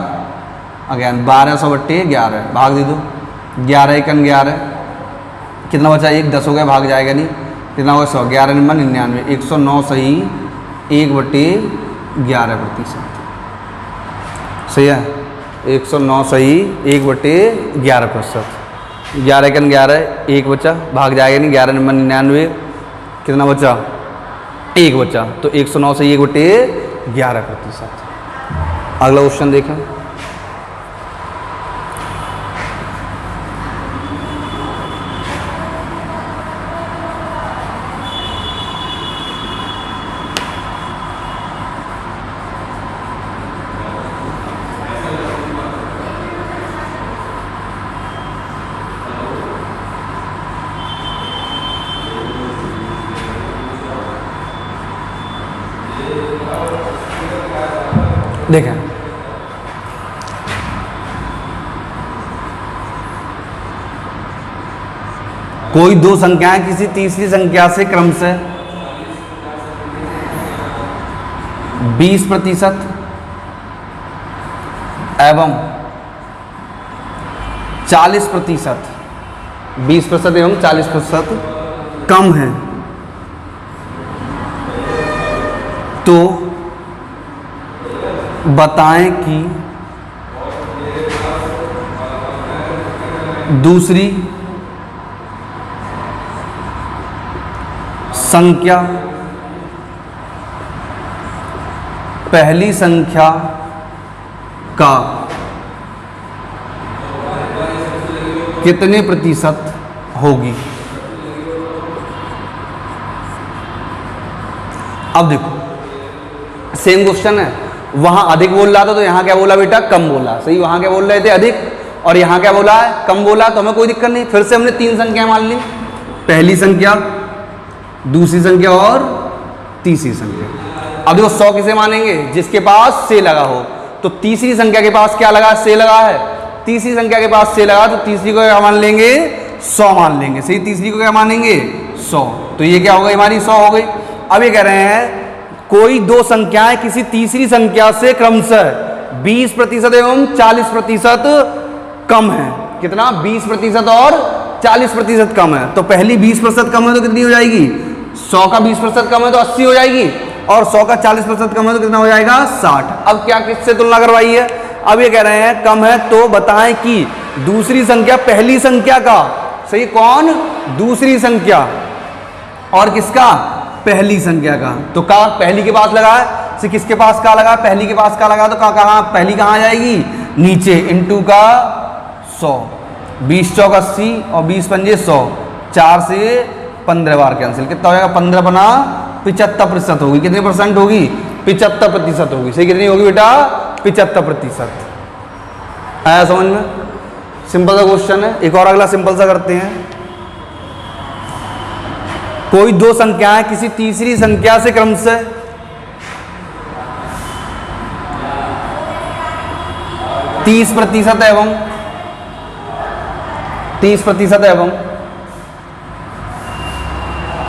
अगेन 1200/11, भाग दे दो, 11 × 11 कितना बचा, 1 10 हो गया, भाग जाएगा नहीं, कितना होगा 100, 11 × 99, 109 सही 1/11%। सही है, 109 सही 1/11%। 11 × 11 1 बचा, भाग जाएगा नहीं, 11 × 99 कितना बचा, 1 बचा, तो 109 सही 1/11%। अगला क्वेश्चन देखें। देखें कोई दो संख्याएं किसी तीसरी संख्या से क्रमशः 20% एवं 40%, 20% एवं 40% कम है, तो बताएं कि दूसरी संख्या पहली संख्या का कितने प्रतिशत होगी। अब देखो सेम क्वेश्चन है, वहां अधिक बोल रहा था तो यहां क्या बोला बेटा, कम बोला। सही, वहां क्या बोल रहे थे अधिक, और यहां क्या बोला है, कम बोला, तो हमें कोई दिक्कत नहीं। फिर से हमने 3 संख्या मान ली, पहली संख्या, दूसरी संख्या और तीसरी संख्या। अब देखो 100 किसे मानेंगे, जिसके पास से लगा हो, तो तीसरी संख्या के पास क्या लगा, से लगा है, तीसरी संख्या के पास से लगा, तो तीसरी को क्या मान लेंगे 100 मान लेंगे। सही, तीसरी को क्या मानेंगे 100, तो ये क्या हो गई हमारी 100 हो गई। अब ये कह रहे हैं कोई दो संख्याएं किसी तीसरी संख्या से क्रमशः 20% एवं 40% कम है। कितना, 20% और 40% कम है। तो पहली 20% कम है तो कितनी हो जाएगी, 100 का 20% कम है तो 80 हो जाएगी, और 100 का 40% कम है तो कितना हो जाएगा 60। अब क्या किससे तुलना करवाई है, अब ये कह रहे हैं कम है, तो बताएं कि दूसरी संख्या पहली संख्या का, सही, कौन, दूसरी संख्या, और किसका, पहली संख्या का। तो का पहली के पास लगा है, से किसके पास का लगा, पहली के पास का लगा, तो का कहाँ, पहली कहाँ जाएगी, नीचे, इंटू का 100, 20 चौक 80 और 20 पंजे 100, 4 से 15 बार कैंसिल, कितना हो जाएगा 15 बना 75% होगी। कितने परसेंट होगी, 75% होगी। सही, कितनी होगी बेटा, 75%। आया समझ में, सिंपल सा क्वेश्चन है। एक और अगला सिंपल सा करते हैं। कोई दो संख्याएं किसी तीसरी संख्या से क्रमशः 30% एवं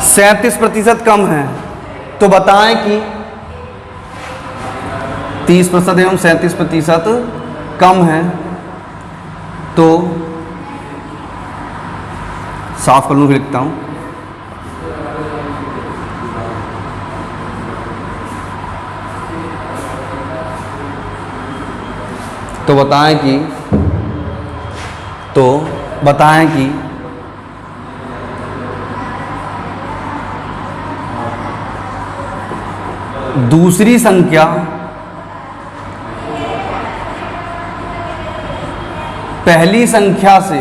37% कम है, तो बताएं कि 30% एवं 37% कम है, तो साफ कर लूं, फिर लिखता हूं। तो बताएं कि दूसरी संख्या पहली संख्या से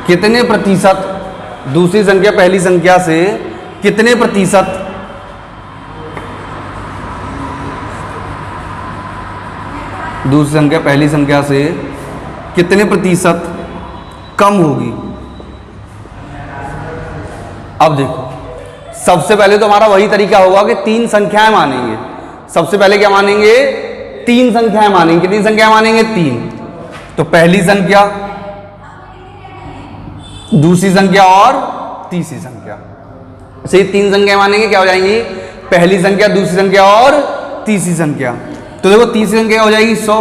कितने प्रतिशत, दूसरी संख्या पहली संख्या से कितने प्रतिशत दूसरी संख्या पहली संख्या से कितने प्रतिशत कम होगी। अब देखो, सबसे पहले तो हमारा वही तरीका होगा कि तीन संख्याएं मानेंगे। सबसे पहले क्या मानेंगे? तीन संख्याएं मानेंगे। कितनी संख्या मानेंगे? तीन। तो पहली संख्या, दूसरी संख्या और तीसरी संख्या, ऐसे ही तीन संख्या मानेंगे। क्या हो जाएंगी? पहली संख्या, दूसरी संख्या और तीसरी संख्या। तो देखो, तीसरी संख्या हो जाएगी 100।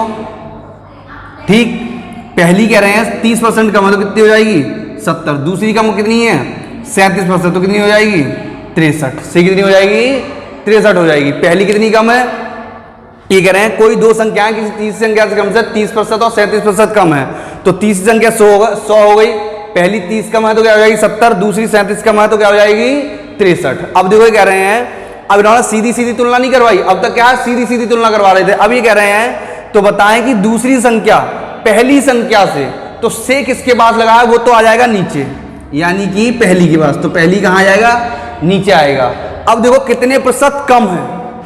ठीक, पहली कह रहे हैं 30% कम है, तो कितनी हो जाएगी? 70। दूसरी कम कितनी है? 37%, तो कितनी हो जाएगी? 63। से कितनी हो जाएगी? 63 हो जाएगी। पहली कितनी कम है? ये कह रहे हैं कोई दो संख्याएं किसी तीसरी संख्या से कम से 30% और 37% कम है। तो तीसरी संख्या 100 हो गई। पहली 30 कम है तो क्या हो जाएगी? 70। दूसरी 37 कम है तो क्या हो जाएगी? 63। अब देखो, ये कह रहे हैं, अब इन्होंने सीधी सीधी तुलना नहीं करवाई। अब तक क्या है? सीधी सीधी तुलना करवा रहे थे। अब ये कह रहे हैं, तो बताएं कि दूसरी संख्या पहली संख्या से, तो से किसके पास लगा है? वो तो आ जाएगा नीचे, यानी कि पहली के पास। तो पहली कहां आ जाएगा? नीचे आएगा। अब देखो कितने प्रतिशत कम है,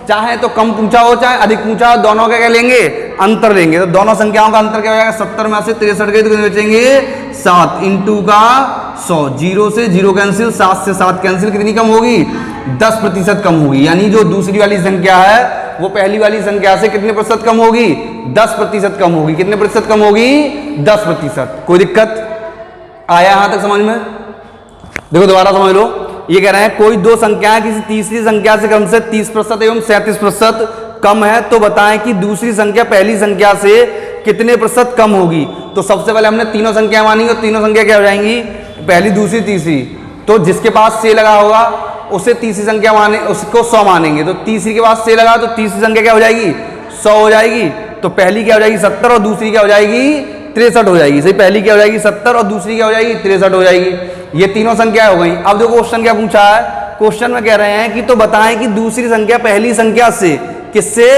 चाहे तो कम पूछा हो चाहे अधिक पूछा हो, दोनों का क्या लेंगे? अंतर लेंगे। तो दोनों संख्याओं का अंतर क्या हो जाएगा? 70 में से 63 गए तो कितने बचेंगे? 7 इंटू का 100। 0 से 0 कैंसिल, 7 से 7 कैंसिल। कितनी कम होगी? 10% कम होगी। यानी जो दूसरी वाली संख्या है वो पहली वाली संख्या से कितने प्रतिशत कम होगी? 10% कम होगी। कितने प्रतिशत कम होगी? 10%। कोई दिक्कत आया यहां तक समझ में? देखो दोबारा समझ लो। ये कह रहे हैं कोई दो संख्याएं किसी तीसरी संख्या से कम से 30% एवं 37% कम है, तो बताएं कि दूसरी संख्या पहली संख्या से कितने प्रतिशत कम होगी। तो सबसे पहले हमने तीनों संख्या मानी, और तीनों संख्या क्या हो जाएंगी? पहली, दूसरी, तीसरी। तो जिसके पास से लगा होगा उसे तीसरी संख्या माने, उसको 100 मानेंगे। तो तीसरी के पास से लगा तो तीसरी संख्या क्या हो जाएगी? 100 हो जाएगी। तो पहली क्या हो जाएगी? 70 और दूसरी क्या हो जाएगी? 63 हो जाएगी। सही, पहली क्या हो जाएगी? 70 और दूसरी क्या हो जाएगी? 63 हो जाएगी। ये तीनों संख्याएं हो गई। अब देखो क्वेश्चन क्या पूछा है। क्वेश्चन में कह रहे हैं कि तो बताएं कि दूसरी संख्या पहली संख्या से, किससे?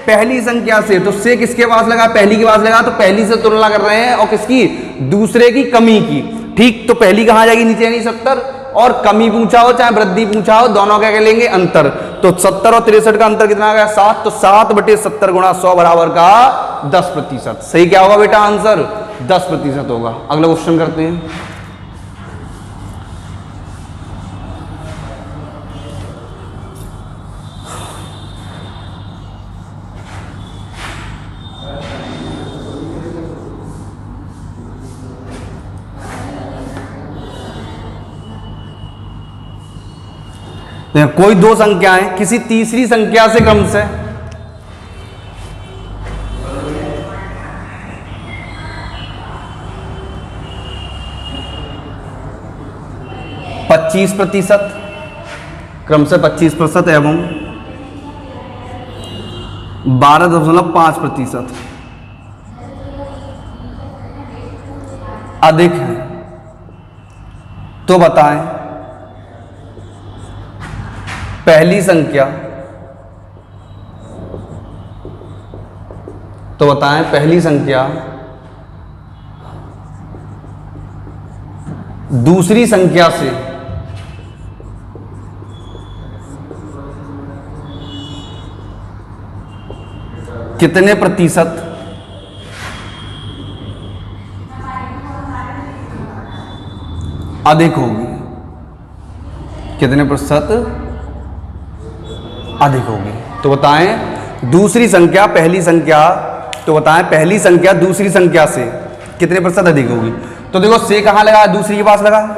पहली संख्या से। तो से किसके पास लगा? पहली के पास लगा। तो पहली से तुलना कर रहे हैं, और किसकी? दूसरे की कमी की। ठीक, तो पहली कहां जाएगी? नीचे, यानी 70। और कमी पूछा हो चाहे वृद्धि पूछा हो, दोनों क्या लेंगे? अंतर। तो 70 और 63 का अंतर कितना आ गया? 7। तो 7/70 गुणा 100 बराबर का 10%। सही क्या होगा बेटा? आंसर 10% होगा। अगला क्वेश्चन करते हैं। कोई दो संख्याएं किसी तीसरी संख्या से क्रमशः 25%, क्रमशः 25% एवं 12.5% अधिक है, तो बताएं पहली संख्या, तो बताएं पहली संख्या दूसरी संख्या से कितने प्रतिशत अधिक होगी, कितने प्रतिशत अधिक होगी। तो बताएं दूसरी संख्या पहली संख्या, तो बताएं पहली संख्या दूसरी संख्या से कितने प्रतिशत अधिक होगी। तो देखो से कहाँ लगा है, दूसरी के पास लगा है।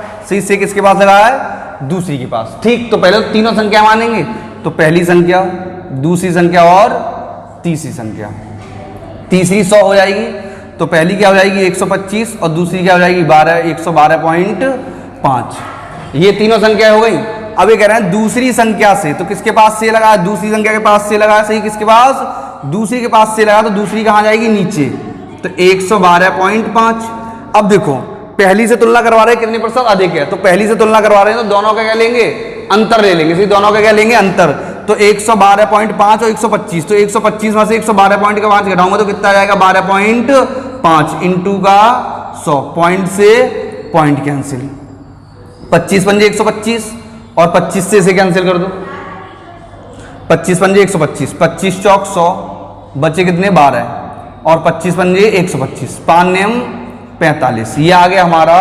से किसके पास लगा है, दूसरी के पास। ठीक, तो पहले तो तीनों संख्या मानेंगे, तो पहली संख्या, दूसरी संख्या और तीसरी संख्या। तीसरी 100 हो जाएगी, तो पहली क्या हो जाएगी 125 और दूसरी क्या हो जाएगी 112.5। ये तीनों संख्या हो गई। अब ये कह रहे हैं दूसरी संख्या से, तो किसके पास से लगा है, दूसरी संख्या के पास से लगा है। सही, किसके पास, दूसरी के पास से लगा, तो दूसरी कहाँ जाएगी नीचे, तो 112.5। अब देखो पहली से तुलना करवा रहे हैं कितने प्रतिशत अधिक है, तो पहली से तुलना करवा रहे हैं तो दोनों का क्या लेंगे, अंतर ले लेंगे। सही, दोनों का क्या लेंगे, अंतर। तो 112.5 और 125, तो 125 में से 112.5 घटाऊंगा तो कितना आ जाएगा 12.5 इंटू का 100, पॉइंट से पॉइंट कैंसिल, 25 पंजे 125 और 25 से इसे कैंसिल कर दो, 25 पंजे 125, 25 चौक 100, बचे कितने 12 और 25 पंजे 125, 5 नेम 45। ये आ गया हमारा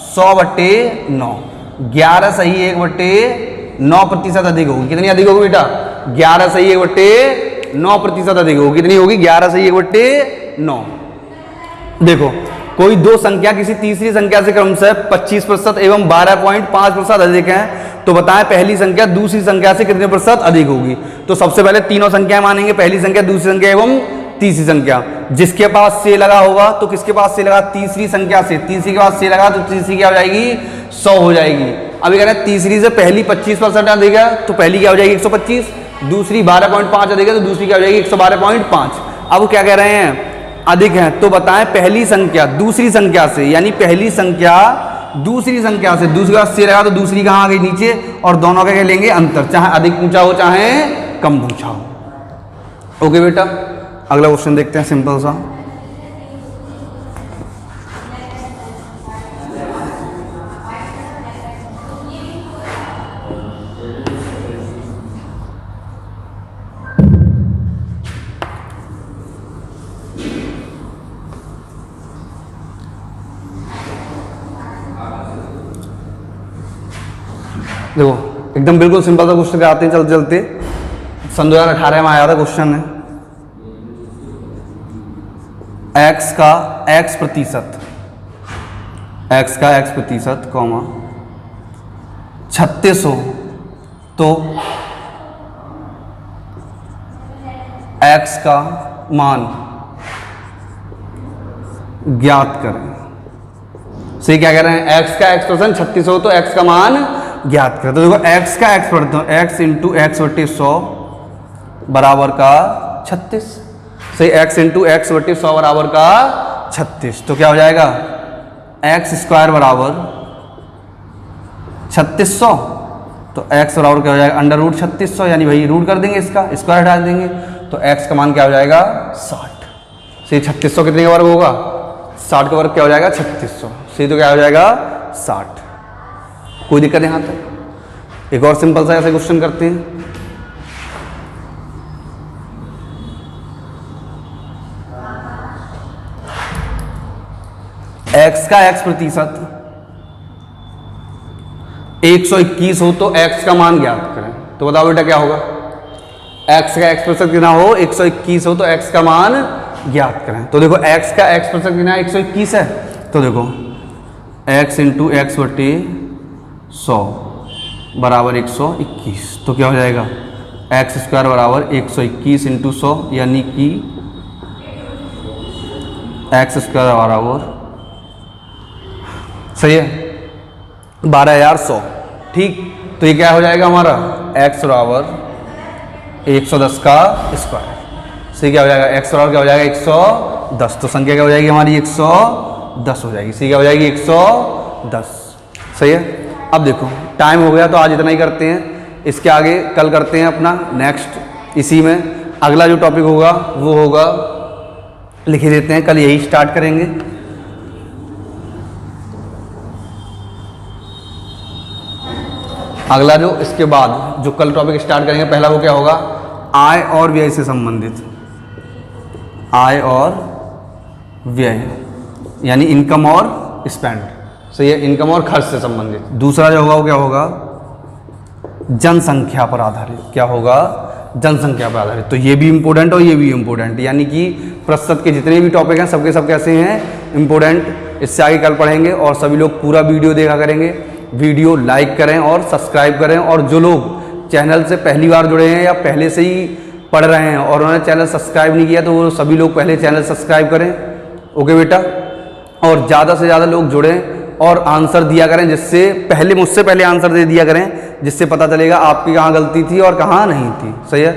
100/9। 11 सही 1/9% अधिक होगी। कितनी अधिक होगी बेटा, 11 सही 1/9% अधिक होगी। कितनी होगी, 11 सही 1/9। देखो कोई दो संख्या किसी तीसरी संख्या से क्रमशः 25% एवं 12.5% अधिक है, तो बताएं पहली संख्या दूसरी संख्या से कितने प्रतिशत अधिक होगी। तो सबसे पहले तीनों संख्या मानेंगे, पहली संख्या, दूसरी संख्या एवं तीसरी संख्या। जिसके पास से लगा होगा तो किसके पास से लगा, तीसरी संख्या से। तीसरी के पास से लगा तो तीसरी क्या हो जाएगी 100 हो जाएगी। अब ये कह रहे हैं तीसरी से पहली 25% अधिक है, तो पहली क्या हो जाएगी 125, दूसरी 12.5 अधिक है तो दूसरी क्या हो जाएगी 112.5। अब क्या कह रहे हैं, अधिक है, तो बताएं पहली संख्या दूसरी संख्या से, यानी पहली संख्या दूसरी संख्या से, दूसरी का से लगा तो दूसरी कहाँ आ गई नीचे, और दोनों का क्या लेंगे अंतर, चाहे अधिक ऊंचा हो चाहे कम ऊंचा हो। ओके बेटा, अगला क्वेश्चन देखते हैं सिंपल सा। देखो एकदम बिल्कुल सिंपल सा क्वेश्चन आते हैं चलते चलते। सन 2018 में आया था क्वेश्चन है, x का x प्रतिशत, x का x प्रतिशत कॉमा 3600, तो x का मान ज्ञात करें। सही, क्या कह रहे हैं, x का x% 3600, तो x का मान ज्ञात करें। तो देखो x का x पढ़ते हो, x इंटू एक्स बटे 100 बराबर का 36। सही, x इंटू एक्स बटे 100 बराबर का 36। तो क्या हो जाएगा x स्क्वायर बराबर 3600, तो x बराबर क्या हो जाएगा अंडर रूट 3600, यानी भाई रूट कर देंगे, इसका स्क्वायर हटा देंगे, तो x का मान क्या हो जाएगा 60। सही, 3600 कितने का वर्ग होगा, 60 का वर्ग क्या हो जाएगा 3600। सही, तो क्या हो जाएगा 60। कोई दिक्कत यहाँ तक। एक और सिंपल सा ऐसे क्वेश्चन करते हैं। x का x प्रतिशत 121 हो तो x का मान ज्ञात करें। तो बताओ बेटा क्या होगा, x का x प्रतिशत कितना हो 121 हो तो x का मान ज्ञात करें। तो देखो x का x प्रतिशत कितना 121 है, तो देखो x इंटू एक्स बटे 100 बराबर 121, तो क्या हो जाएगा एक्स स्क्वायर बराबर 121 इंटू 100, यानी कि एक्स स्क्वायर बराबर, सही है 12100। ठीक, तो ये क्या हो जाएगा हमारा x बराबर 110 का स्क्वायर। सही, क्या हो जाएगा x बराबर क्या हो जाएगा 110, तो संख्या क्या हो जाएगी हमारी 110 हो जाएगी। सही, क्या हो जाएगी 110। सही है। अब देखो टाइम हो गया तो आज इतना ही करते हैं, इसके आगे कल करते हैं अपना नेक्स्ट। इसी में अगला जो टॉपिक होगा वो होगा, लिख ही देते हैं, कल यही स्टार्ट करेंगे। अगला जो इसके बाद जो कल टॉपिक स्टार्ट करेंगे, पहला वो क्या होगा, आय और व्यय से संबंधित, आय और व्यय यानी इनकम और स्पेंड। सही है, इनकम और खर्च से संबंधित। दूसरा जो होगा वो क्या होगा, जनसंख्या पर आधारित। क्या होगा, जनसंख्या पर आधारित। तो ये भी इम्पोर्टेंट और ये भी इम्पोर्टेंट, यानी कि प्रस्तुत के जितने भी टॉपिक हैं सबके सब कैसे हैं, इम्पोर्टेंट। इससे आगे कल पढ़ेंगे और सभी लोग पूरा वीडियो देखा करेंगे। वीडियो लाइक करें और सब्सक्राइब करें, और जो लोग चैनल से पहली बार जुड़े हैं या पहले से ही पढ़ रहे हैं और उन्होंने चैनल सब्सक्राइब नहीं किया तो वो सभी लोग पहले चैनल सब्सक्राइब करें। ओके बेटा, और ज़्यादा से ज़्यादा लोग जुड़ें और आंसर दिया करें, जिससे पहले मुझसे पहले आंसर दे दिया करें, जिससे पता चलेगा आपकी कहाँ गलती थी और कहाँ नहीं थी। सही है।